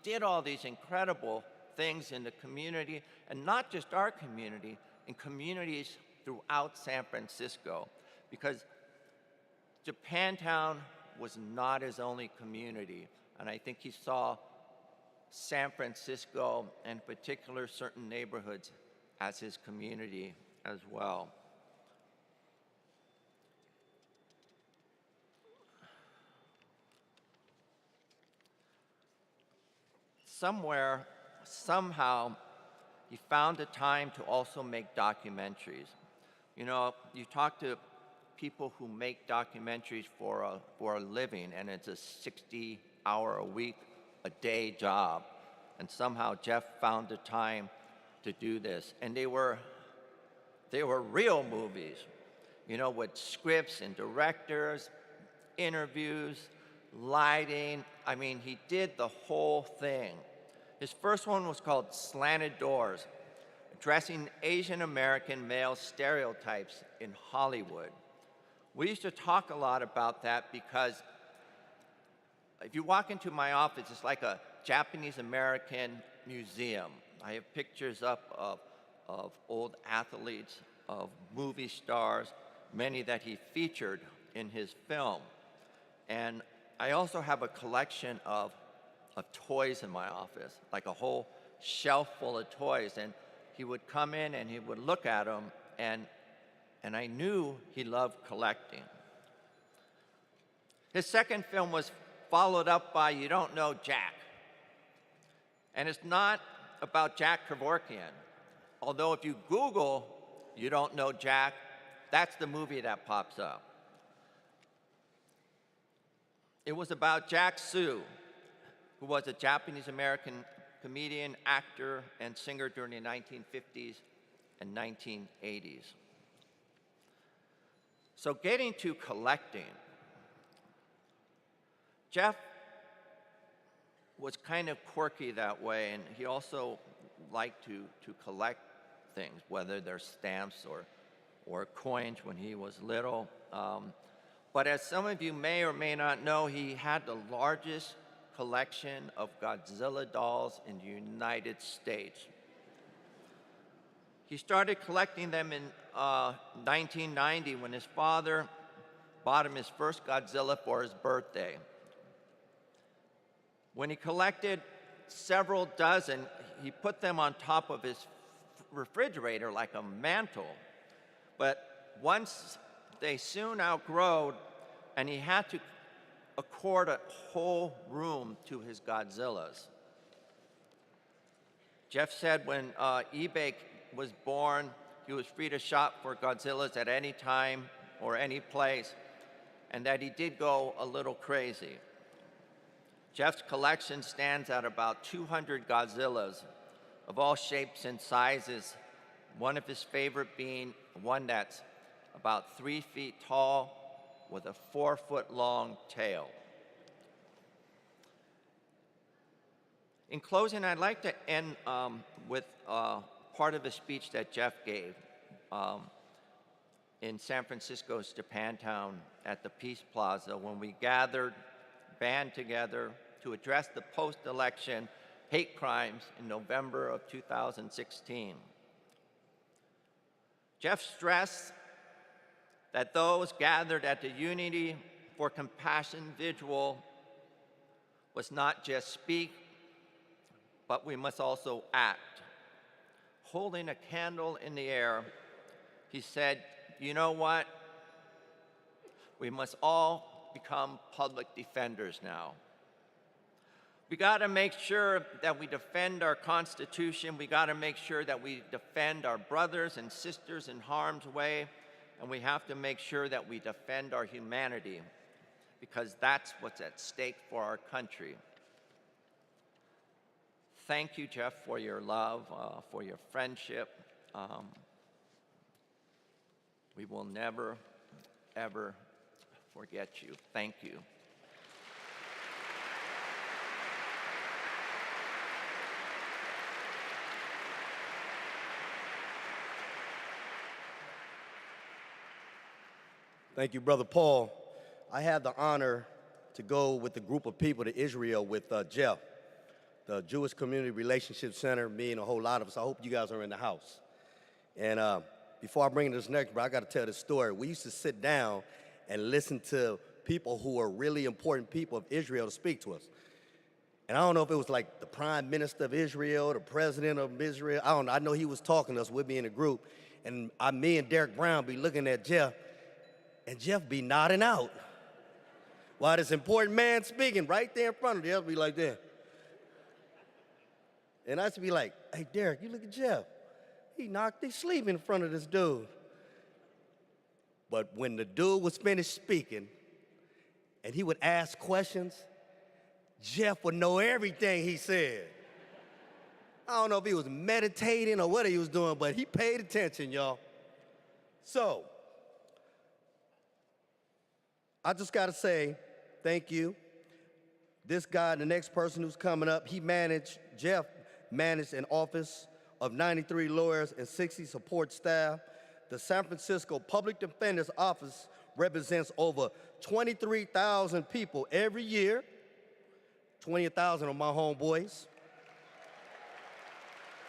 did all these incredible things in the community, and not just our community, in communities throughout San Francisco, because Japantown was not his only community. And I think he saw San Francisco, and in particular certain neighborhoods, as his community as well. Somewhere, somehow, he found the time to also make documentaries. You know, you talk to people who make documentaries for a living, and it's a 60-hour-a-week, a day job. And somehow Jeff found the time to do this. And they were real movies, you know, with scripts and directors, interviews, lighting. I mean, he did the whole thing. His first one was called Slanted Doors, addressing Asian American male stereotypes in Hollywood. We used to talk a lot about that because if you walk into my office, it's like a Japanese American museum. I have pictures up of old athletes, of movie stars, many that he featured in his film. And I also have a collection of toys in my office, like a whole shelf full of toys. And he would come in and he would look at them, and I knew he loved collecting. His second film was followed up by You Don't Know Jack. And it's not about Jack Kevorkian. Although if you Google You Don't Know Jack, that's the movie that pops up. It was about Jack Sue, who was a Japanese-American comedian, actor, and singer during the 1950s and 1980s. So getting to collecting, Jeff was kind of quirky that way, and he also liked to collect things, whether they're stamps or coins when he was little. But as some of you may or may not know, he had the largest collection of Godzilla dolls in the United States. He started collecting them in 1990 when his father bought him his first Godzilla for his birthday. When he collected several dozen, he put them on top of his refrigerator like a mantle. But once they soon outgrowed, and he had to accord a whole room to his Godzillas. Jeff said when eBay was born, he was free to shop for Godzillas at any time or any place, and that he did go a little crazy. Jeff's collection stands at about 200 Godzillas of all shapes and sizes, one of his favorite being one that's about 3 feet tall with a 4-foot-long tail. In closing, I'd like to end with part of a speech that Jeff gave in San Francisco's Japantown at the Peace Plaza when we gathered, band together to address the post-election hate crimes in November of 2016. Jeff stressed that those gathered at the Unity for Compassion vigil was not just speak, but we must also act. Holding a candle in the air, he said, "You know what? We must all become public defenders now. We got to make sure that we defend our Constitution. We got to make sure that we defend our brothers and sisters in harm's way. And we have to make sure that we defend our humanity, because that's what's at stake for our country." Thank you, Jeff, for your love, for your friendship. We will never, ever forget you. Thank you. Thank you, Brother Paul. I had the honor to go with a group of people to Israel with Jeff, the Jewish Community Relationship Center, me and a whole lot of us. I hope you guys are in the house. And before I bring this next, bro, I got to tell this story. We used to sit down and listen to people who are really important people of Israel to speak to us. And I don't know if it was like the Prime Minister of Israel, the President of Israel. I don't know. I know he was talking to us with me in a group. And me and Derek Brown be looking at Jeff, and Jeff be nodding out while this important man speaking right there in front of Jeff be like that. And I used to be like, "Hey, Derek, you look at Jeff. He knocked his sleep in front of this dude." But when the dude was finished speaking and he would ask questions, Jeff would know everything he said. I don't know if he was meditating or what he was doing, but he paid attention, y'all. So, I just got to say thank you. This guy, the next person who's coming up, Jeff managed an office of 93 lawyers and 60 support staff. The San Francisco Public Defender's Office represents over 23,000 people every year. 20,000 of my homeboys.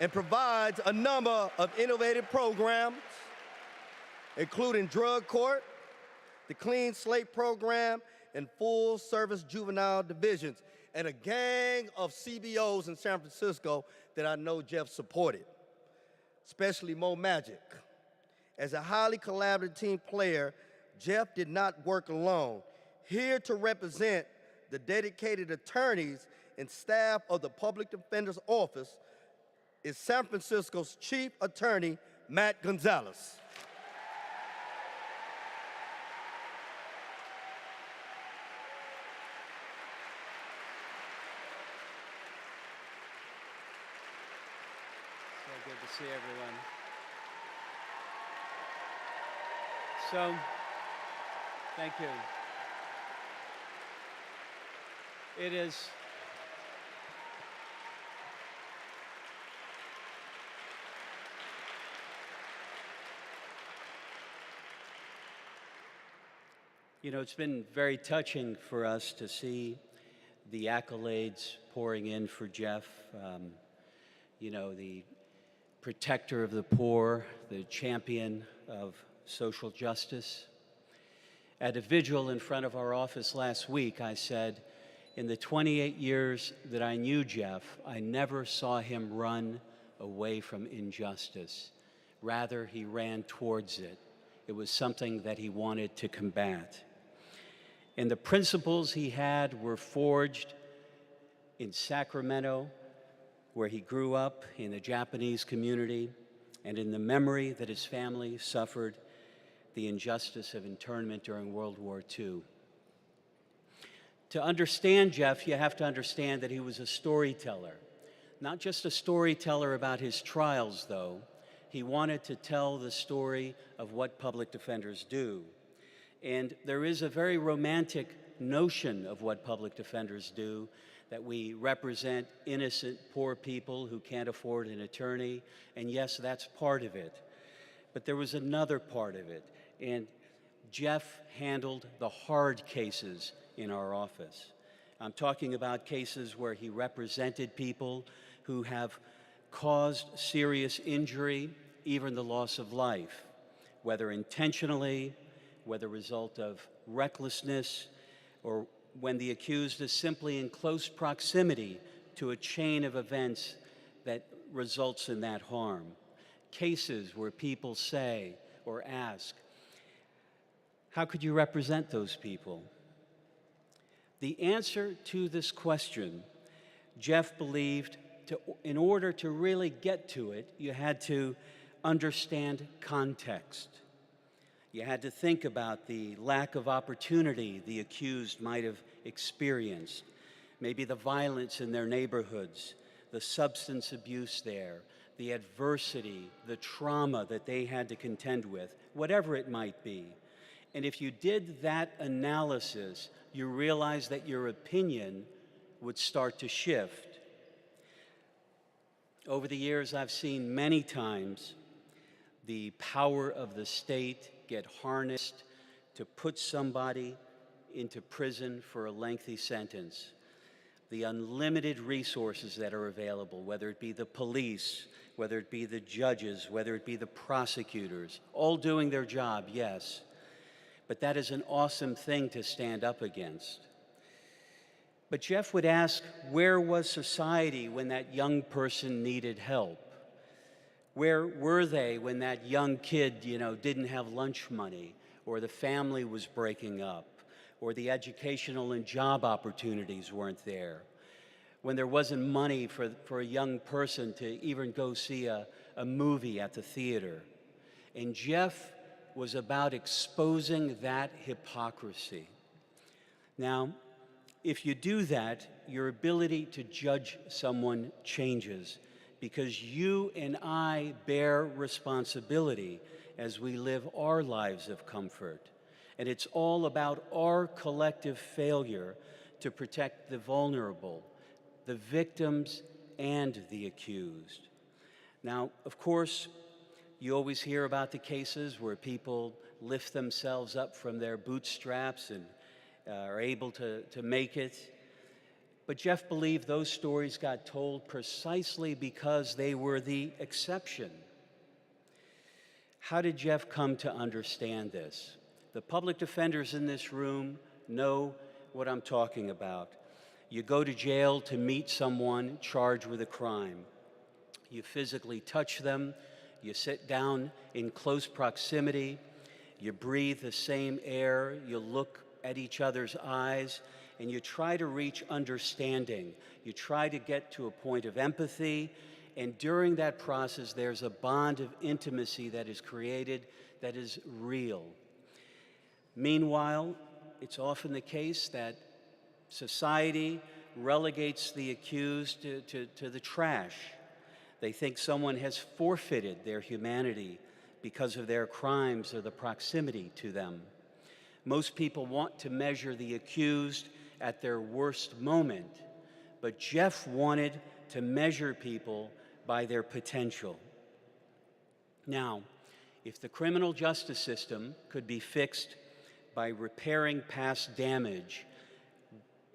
And provides a number of innovative programs, including drug court, the Clean Slate program, and full-service juvenile divisions, and a gang of CBOs in San Francisco that I know Jeff supported, especially Mo Magic. As a highly collaborative team player, Jeff did not work alone. Here to represent the dedicated attorneys and staff of the Public Defender's Office is San Francisco's Chief Attorney, Matt Gonzalez. So good to see everyone. So, thank you. It is you know, it's been very touching for us to see the accolades pouring in for Jeff. You know, the protector of the poor, the champion of social justice. At a vigil in front of our office last week, I said, in the 28 years that I knew Jeff, I never saw him run away from injustice. Rather, he ran towards it. It was something that he wanted to combat. And the principles he had were forged in Sacramento, where he grew up in the Japanese community, and in the memory that his family suffered the injustice of internment during World War II. To understand Jeff, you have to understand that he was a storyteller. Not just a storyteller about his trials, though. He wanted to tell the story of what public defenders do. And there is a very romantic notion of what public defenders do, that we represent innocent, poor people who can't afford an attorney. And yes, that's part of it. But there was another part of it. And Jeff handled the hard cases in our office. I'm talking about cases where he represented people who have caused serious injury, even the loss of life, whether intentionally, whether a result of recklessness, or when the accused is simply in close proximity to a chain of events that results in that harm. Cases where people say or ask, how could you represent those people? The answer to this question, Jeff believed, in order to really get to it, you had to understand context. You had to think about the lack of opportunity the accused might have experienced, maybe the violence in their neighborhoods, the substance abuse there, the adversity, the trauma that they had to contend with, whatever it might be. And if you did that analysis, you realize that your opinion would start to shift. Over the years, I've seen many times the power of the state get harnessed to put somebody into prison for a lengthy sentence. The unlimited resources that are available, whether it be the police, whether it be the judges, whether it be the prosecutors, all doing their job, yes. But that is an awesome thing to stand up against. But Jeff would ask, where was society when that young person needed help? Where were they when that young kid, didn't have lunch money, or the family was breaking up, or the educational and job opportunities weren't there? When there wasn't money for a young person to even go see a movie at the theater. And Jeff was about exposing that hypocrisy. Now, if you do that, your ability to judge someone changes, because you and I bear responsibility as we live our lives of comfort. And it's all about our collective failure to protect the vulnerable, the victims, and the accused. Now, of course, you always hear about the cases where people lift themselves up from their bootstraps and are able to make it. But Jeff believed those stories got told precisely because they were the exception. How did Jeff come to understand this? The public defenders in this room know what I'm talking about. You go to jail to meet someone charged with a crime. You physically touch them, you sit down in close proximity, you breathe the same air, you look at each other's eyes, and you try to reach understanding. You try to get to a point of empathy, and during that process, there's a bond of intimacy that is created that is real. Meanwhile, it's often the case that society relegates the accused to the trash. They think someone has forfeited their humanity because of their crimes or the proximity to them. Most people want to measure the accused at their worst moment, but Jeff wanted to measure people by their potential. Now, if the criminal justice system could be fixed by repairing past damage,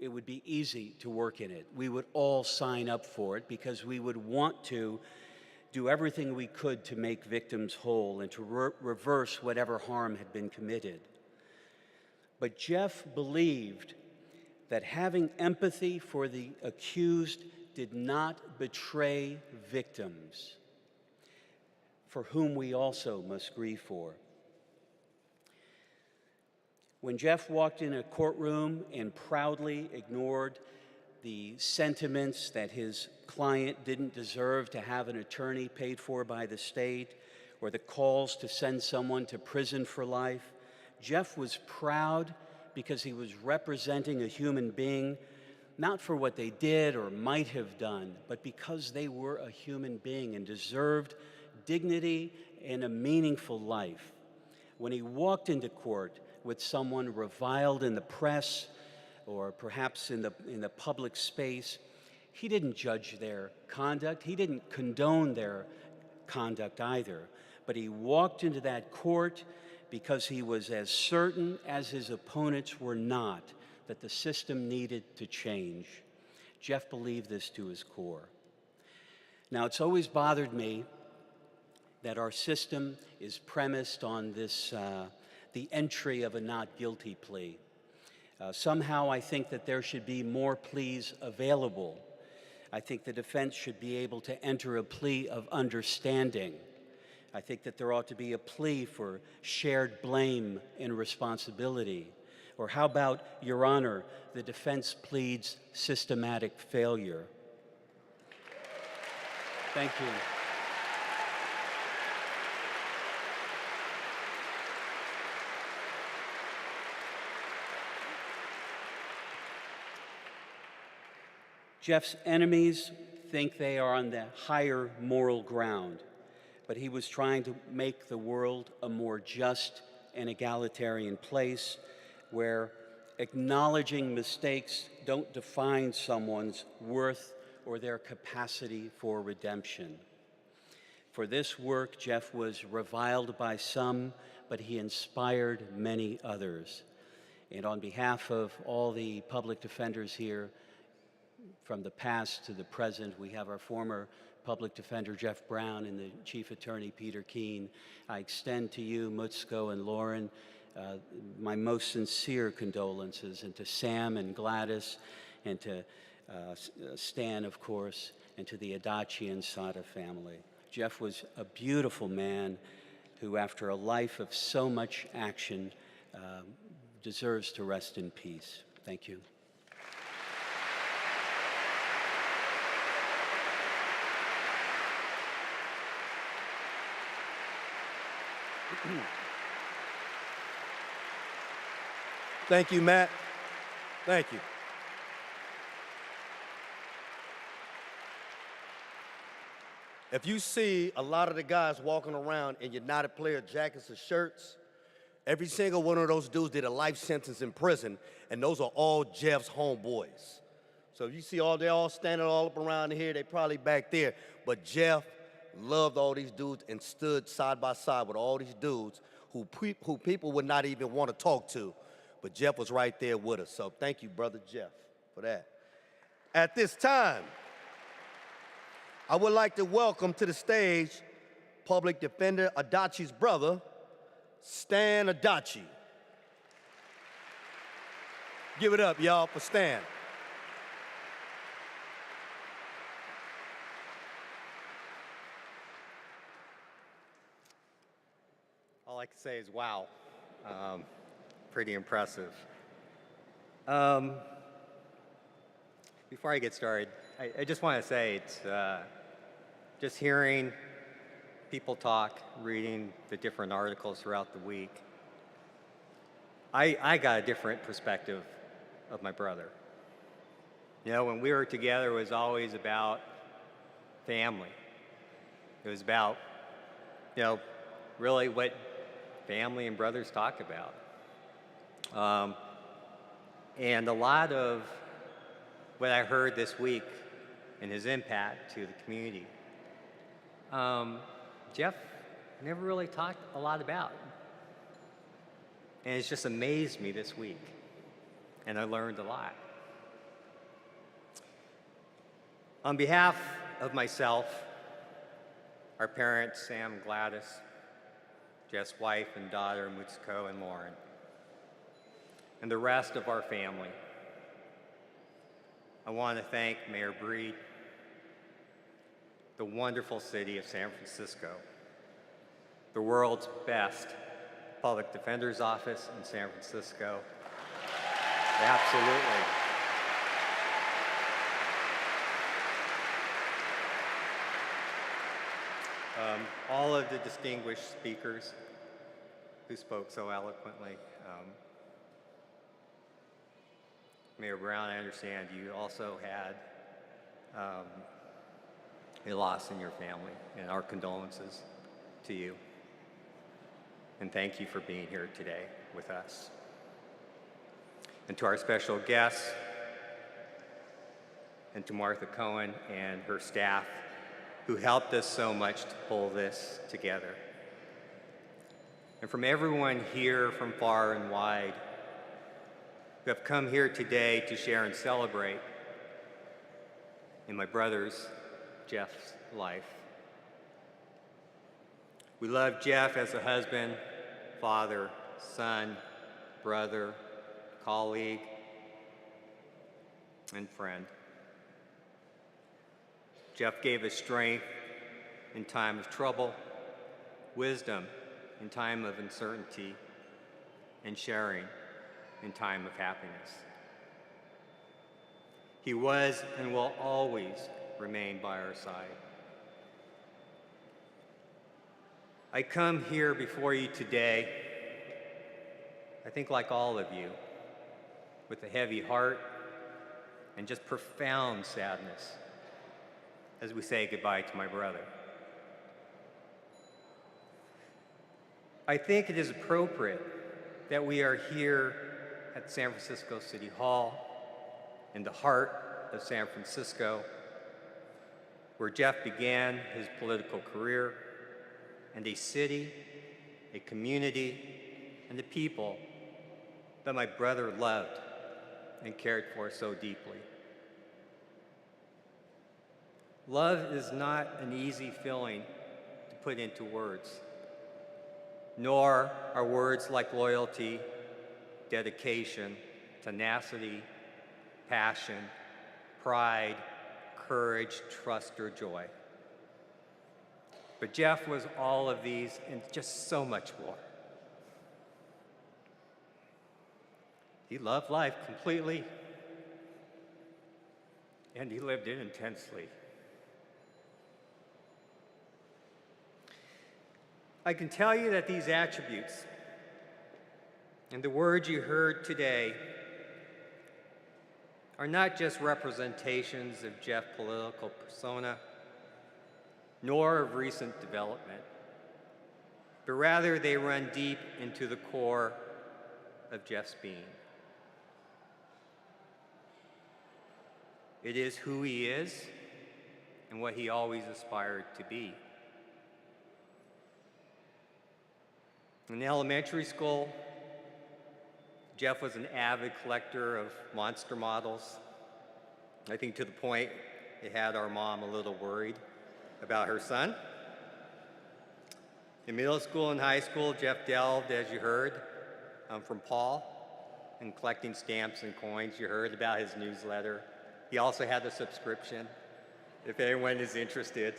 it would be easy to work in it. We would all sign up for it because we would want to do everything we could to make victims whole and to reverse whatever harm had been committed. But Jeff believed that having empathy for the accused did not betray victims, for whom we also must grieve for. When Jeff walked in a courtroom and proudly ignored the sentiments that his client didn't deserve to have an attorney paid for by the state, or the calls to send someone to prison for life, Jeff was proud because he was representing a human being, not for what they did or might have done, but because they were a human being and deserved dignity and a meaningful life. When he walked into court with someone reviled in the press or perhaps in the public space, he didn't judge their conduct. He didn't condone their conduct either. But he walked into that court because he was as certain as his opponents were not that the system needed to change. Jeff believed this to his core. Now, it's always bothered me that our system is premised on this, the entry of a not guilty plea. Somehow I think that there should be more pleas available. I think the defense should be able to enter a plea of understanding. I think that there ought to be a plea for shared blame and responsibility. Or how about, Your Honor, the defense pleads systematic failure. Thank you. Jeff's enemies think they are on the higher moral ground, but he was trying to make the world a more just and egalitarian place where acknowledging mistakes don't define someone's worth or their capacity for redemption. For this work, Jeff was reviled by some, but he inspired many others. And on behalf of all the public defenders here, from the past to the present, we have our former public defender, Jeff Brown, and the Chief Attorney, Peter Keene. I extend to you, Mutsko and Lauren, my most sincere condolences, and to Sam and Gladys, and to Stan, of course, and to the Adachi and Sada family. Jeff was a beautiful man who, after a life of so much action, deserves to rest in peace. Thank you. Thank you, Matt. Thank you. If you see a lot of the guys walking around in United player jackets or shirts, Every single one of those dudes did a life sentence in prison, and those are all Jeff's homeboys. So you see they're all standing all up around here, they probably back there. But Jeff loved all these dudes and stood side by side with all these dudes who people would not even want to talk to. But Jeff was right there with us. So thank you, Brother Jeff, for that. At this time, I would like to welcome to the stage Public Defender Adachi's brother, Stan Adachi. Give it up, y'all, for Stan. All I can say is wow. Pretty impressive. Before I get started, I just want to say it's just hearing people talk, reading the different articles throughout the week. I got a different perspective of my brother. You know, when we were together, it was always about family. It was about, really what family and brothers talk about. And a lot of what I heard this week and his impact to the community, Jeff never really talked a lot about. And it's just amazed me this week. And I learned a lot. On behalf of myself, our parents, Sam and Gladys, Jeff's wife and daughter, Mutsuko and Lauren, and the rest of our family, I want to thank Mayor Breed, the wonderful city of San Francisco, the world's best public defender's office in San Francisco. Absolutely. All of the distinguished speakers who spoke so eloquently. Mayor Brown, I understand you also had a loss in your family, and our condolences to you. And thank you for being here today with us. And to our special guests, and to Martha Cohen and her staff, who helped us so much to pull this together. And from everyone here from far and wide, who have come here today to share and celebrate in my brother's, Jeff's, life. We love Jeff as a husband, father, son, brother, colleague, and friend. Jeff gave us strength in time of trouble, wisdom in time of uncertainty, and sharing in time of happiness. He was and will always remain by our side. I come here before you today, I think like all of you, with a heavy heart and just profound sadness as we say goodbye to my brother. I think it is appropriate that we are here at San Francisco City Hall, in the heart of San Francisco, where Jeff began his political career, and a city, a community, and the people that my brother loved and cared for so deeply. Love is not an easy feeling to put into words, nor are words like loyalty, dedication, tenacity, passion, pride, courage, trust, or joy. But Jeff was all of these and just so much more. He loved life completely, and he lived it intensely. I can tell you that these attributes and the words you heard today are not just representations of Jeff's political persona, nor of recent development. but rather they run deep into the core of Jeff's being. It is who he is and what he always aspired to be. In elementary school, Jeff was an avid collector of monster models. I think to the point it had our mom a little worried about her son. In middle school and high school, Jeff delved, as you heard from Paul, in collecting stamps and coins. You heard about his newsletter. He also had a subscription, if anyone is interested.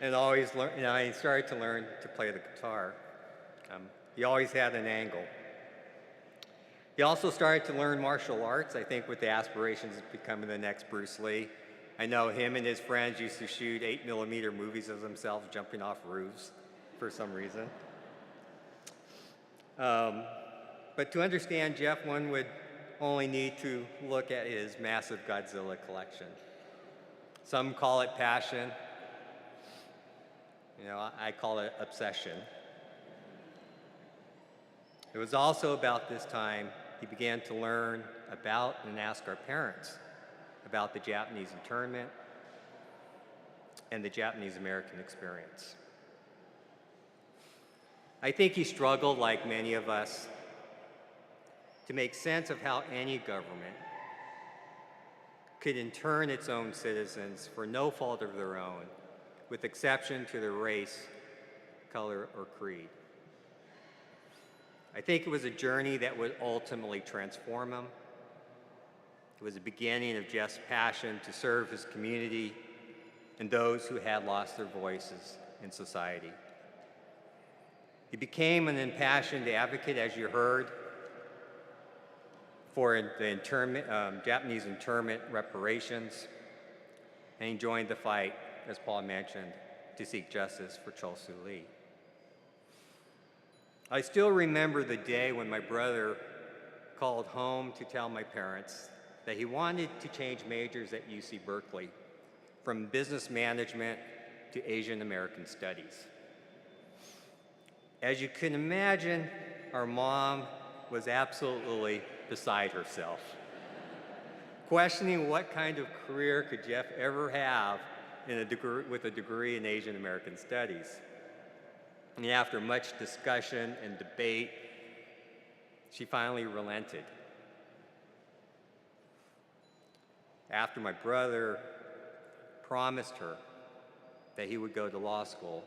And always he started to learn to play the guitar. He always had an angle. He also started to learn martial arts, I think with the aspirations of becoming the next Bruce Lee. I know him and his friends used to shoot 8mm movies of themselves jumping off roofs for some reason. But to understand Jeff, one would only need to look at his massive Godzilla collection. Some call it passion. I call it obsession. It was also about this time he began to learn about and ask our parents about the Japanese internment and the Japanese-American experience. I think he struggled, like many of us, to make sense of how any government could intern its own citizens for no fault of their own, with exception to their race, color, or creed. I think it was a journey that would ultimately transform him. It was the beginning of Jeff's passion to serve his community and those who had lost their voices in society. He became an impassioned advocate, as you heard, for the Japanese internment reparations, and he joined the fight, as Paul mentioned, to seek justice for Chol Soo-lee. I still remember the day when my brother called home to tell my parents that he wanted to change majors at UC Berkeley from business management to Asian American studies. As you can imagine, our mom was absolutely beside herself, questioning what kind of career could Jeff ever have with a degree in Asian American studies. And after much discussion and debate, she finally relented. After my brother promised her that he would go to law school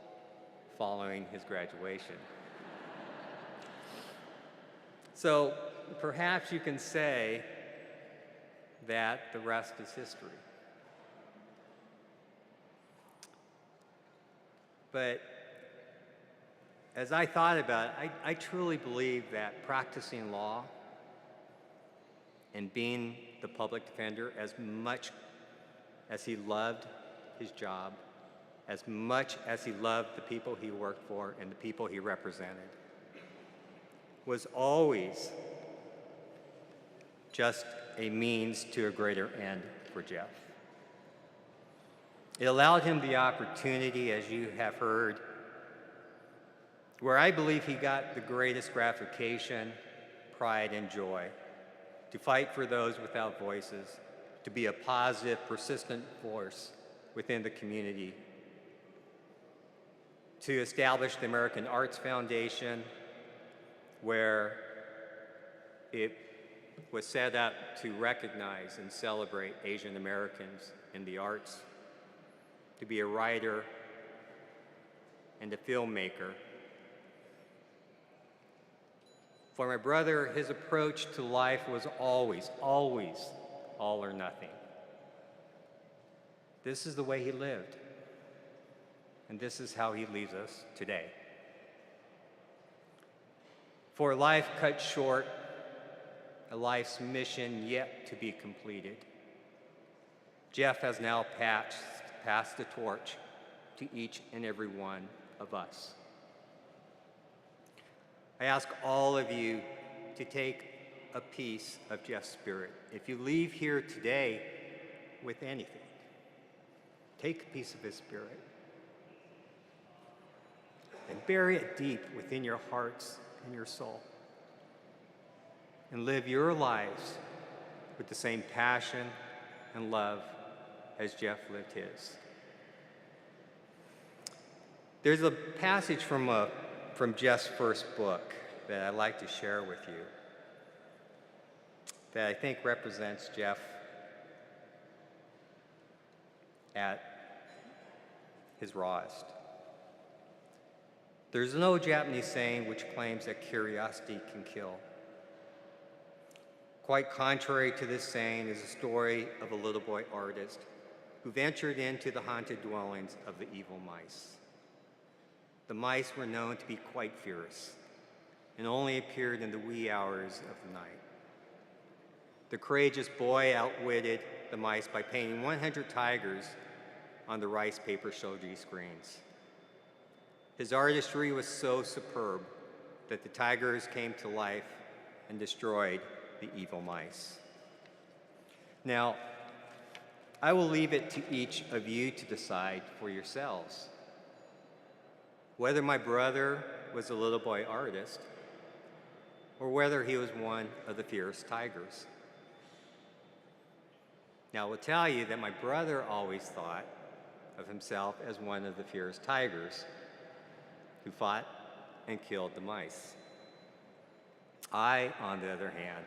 following his graduation. So perhaps you can say that the rest is history. But as I thought about it, I truly believe that practicing law and being the public defender, as much as he loved his job, as much as he loved the people he worked for and the people he represented, was always just a means to a greater end for Jeff. It allowed him the opportunity, as you have heard, where I believe he got the greatest gratification, pride, and joy, to fight for those without voices, to be a positive, persistent force within the community, to establish the American Arts Foundation, where it was set up to recognize and celebrate Asian Americans in the arts, to be a writer and a filmmaker. For my brother, his approach to life was always, always all or nothing. This is the way he lived, and this is how he leaves us today. For life cut short, a life's mission yet to be completed, Jeff has now passed the torch to each and every one of us. I ask all of you to take a piece of Jeff's spirit. If you leave here today with anything, take a piece of his spirit. and bury it deep within your hearts and your soul. And live your lives with the same passion and love as Jeff lived his. There's a passage from Jeff's first book that I'd like to share with you that I think represents Jeff at his rawest. There's no Japanese saying which claims that curiosity can kill. Quite contrary to this saying is the story of a little boy artist who ventured into the haunted dwellings of the evil mice. The mice were known to be quite fierce and only appeared in the wee hours of the night. The courageous boy outwitted the mice by painting 100 tigers on the rice paper shoji screens. His artistry was so superb that the tigers came to life and destroyed the evil mice. Now, I will leave it to each of you to decide for yourselves whether my brother was a little boy artist or whether he was one of the fierce tigers. Now, I will tell you that my brother always thought of himself as one of the fierce tigers who fought and killed the mice. I, on the other hand,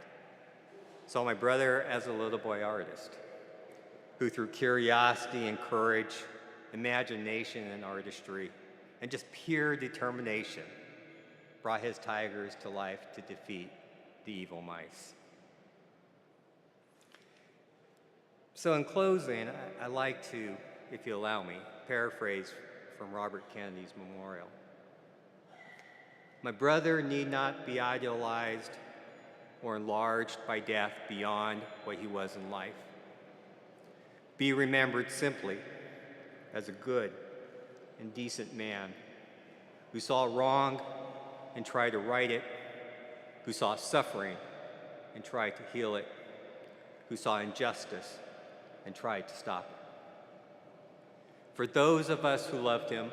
saw my brother as a little boy artist who, through curiosity and courage, imagination and artistry, and just pure determination, brought his tigers to life to defeat the evil mice. So in closing, I'd like to, if you allow me, paraphrase from Robert Kennedy's memorial. My brother need not be idealized or enlarged by death beyond what he was in life. Be remembered simply as a good and decent man who saw wrong and tried to right it, who saw suffering and tried to heal it, who saw injustice and tried to stop it. For those of us who loved him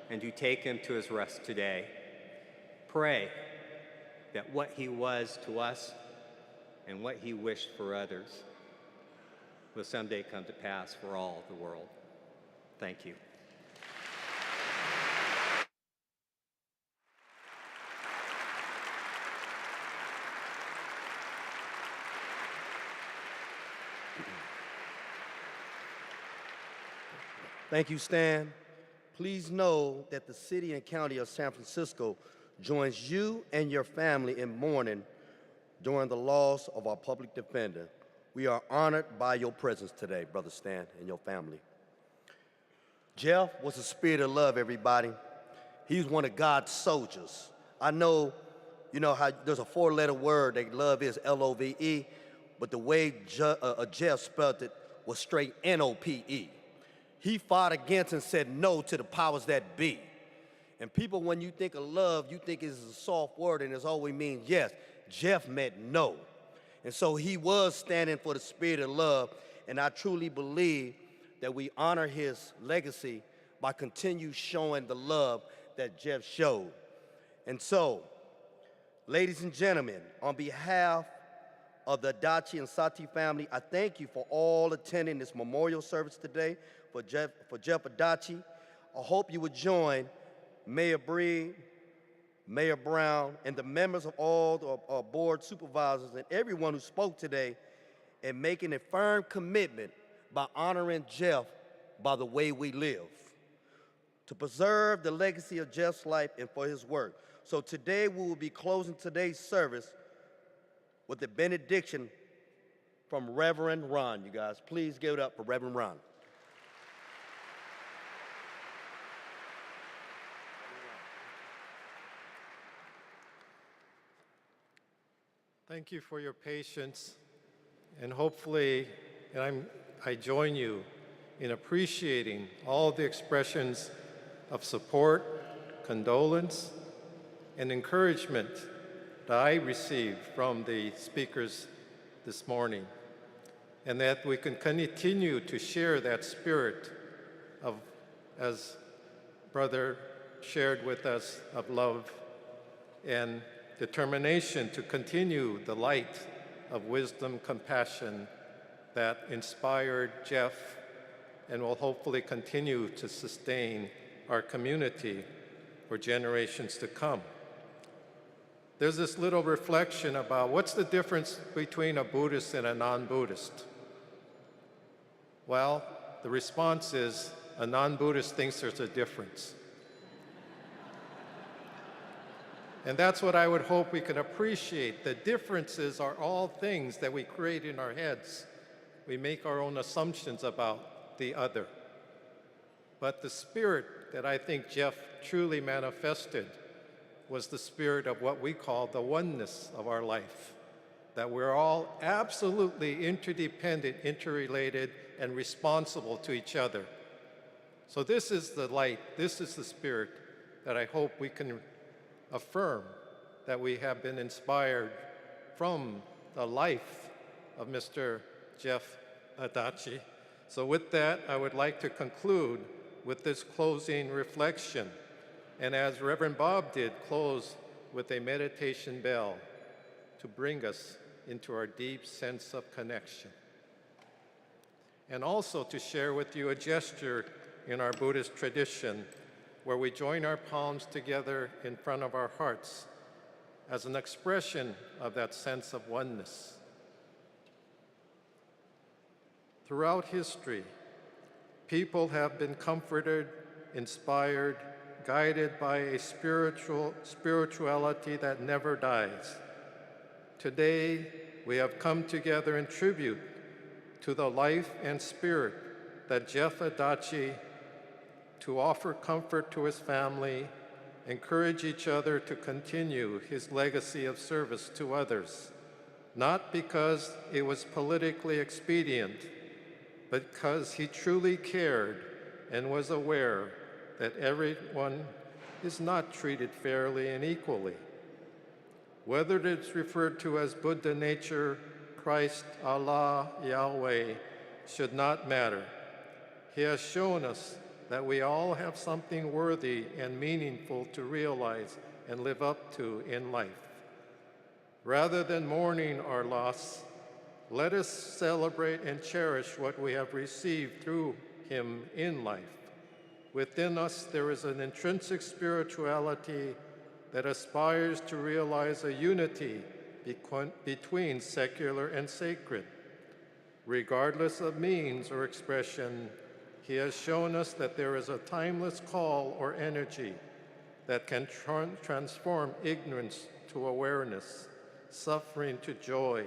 and who take him to his rest today, pray that what he was to us and what he wished for others will someday come to pass for all the world. Thank you. Thank you, Stan. Please know that the city and county of San Francisco joins you and your family in mourning during the loss of our public defender. We are honored by your presence today, Brother Stan, and your family. Jeff was a spirit of love, everybody. He was one of God's soldiers. I know, you know how there's a four-letter word that love is, L-O-V-E, but the way Jeff spelled it was straight N-O-P-E. He fought against and said no to the powers that be. And people, when you think of love, you think it's a soft word and it always means yes. Jeff meant no. And so he was standing for the spirit of love, and I truly believe that we honor his legacy by continue showing the love that Jeff showed. And so, ladies and gentlemen, on behalf of the Adachi and Sati family, I thank you for all attending this memorial service today for Jeff Adachi. I hope you would join Mayor Breed, Mayor Brown, and the members of all the board supervisors and everyone who spoke today in making a firm commitment by honoring Jeff by the way we live, to preserve the legacy of Jeff's life and for his work. So today we will be closing today's service with the benediction from Reverend Ron. You guys, please give it up for Reverend Ron. Thank you for your patience, and hopefully I join you in appreciating all the expressions of support, condolence, and encouragement that I received from the speakers this morning, and that we can continue to share that spirit of, as Brother shared with us of love and determination to continue the light of wisdom, compassion that inspired Jeff and will hopefully continue to sustain our community for generations to come. There's this little reflection about what's the difference between a Buddhist and a non-Buddhist? Well, the response is a non-Buddhist thinks there's a difference. And that's what I would hope we can appreciate. The differences are all things that we create in our heads. We make our own assumptions about the other. But the spirit that I think Jeff truly manifested was the spirit of what we call the oneness of our life, that we're all absolutely interdependent, interrelated, and responsible to each other. So this is the light, this is the spirit that I hope we can affirm that we have been inspired from the life of Mr. Jeff Adachi. So with that, I would like to conclude with this closing reflection. And as Reverend Bob did, close with a meditation bell to bring us into our deep sense of connection. And also to share with you a gesture in our Buddhist tradition where we join our palms together in front of our hearts as an expression of that sense of oneness. Throughout history, people have been comforted, inspired, guided by a spirituality that never dies. Today, we have come together in tribute to the life and spirit that Jeff Adachi, to offer comfort to his family, encourage each other to continue his legacy of service to others, not because it was politically expedient, but because he truly cared and was aware that everyone is not treated fairly and equally. Whether it's referred to as Buddha nature, Christ, Allah, Yahweh, should not matter. He has shown us that we all have something worthy and meaningful to realize and live up to in life. Rather than mourning our loss, let us celebrate and cherish what we have received through him in life. Within us, there is an intrinsic spirituality that aspires to realize a unity between secular and sacred. Regardless of means or expression, he has shown us that there is a timeless call or energy that can transform ignorance to awareness, suffering to joy,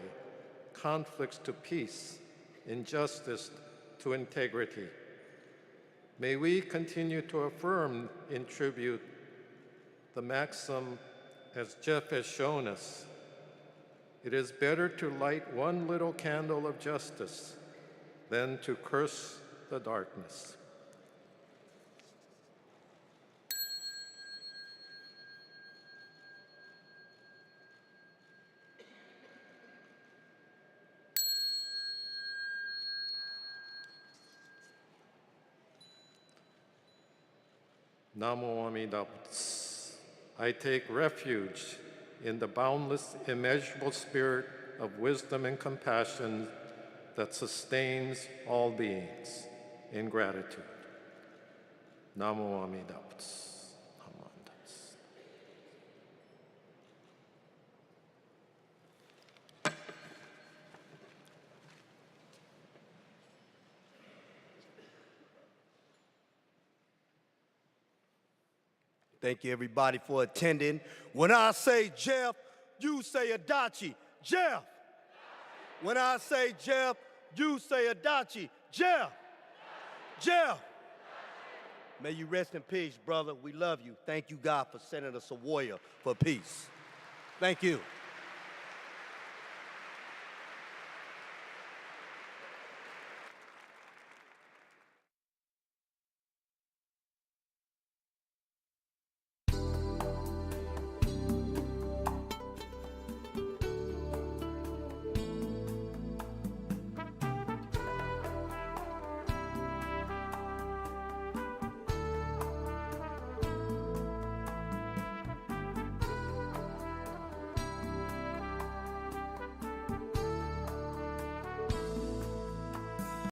conflicts to peace, injustice to integrity. May we continue to affirm in tribute the maxim, as Jeff has shown us, it is better to light one little candle of justice than to curse the darkness. Namo Amida Butsu. I take refuge in the boundless, immeasurable spirit of wisdom and compassion that sustains all beings. In gratitude. Namo Amida Butsu. Namo Amida Butsu. Thank you, everybody, for attending. When I say Jeff, you say Adachi. Jeff. When I say Jeff, you say Adachi. Jeff. Jeff. May you rest in peace, brother. We love you. Thank you, God, for sending us a warrior for peace. Thank you.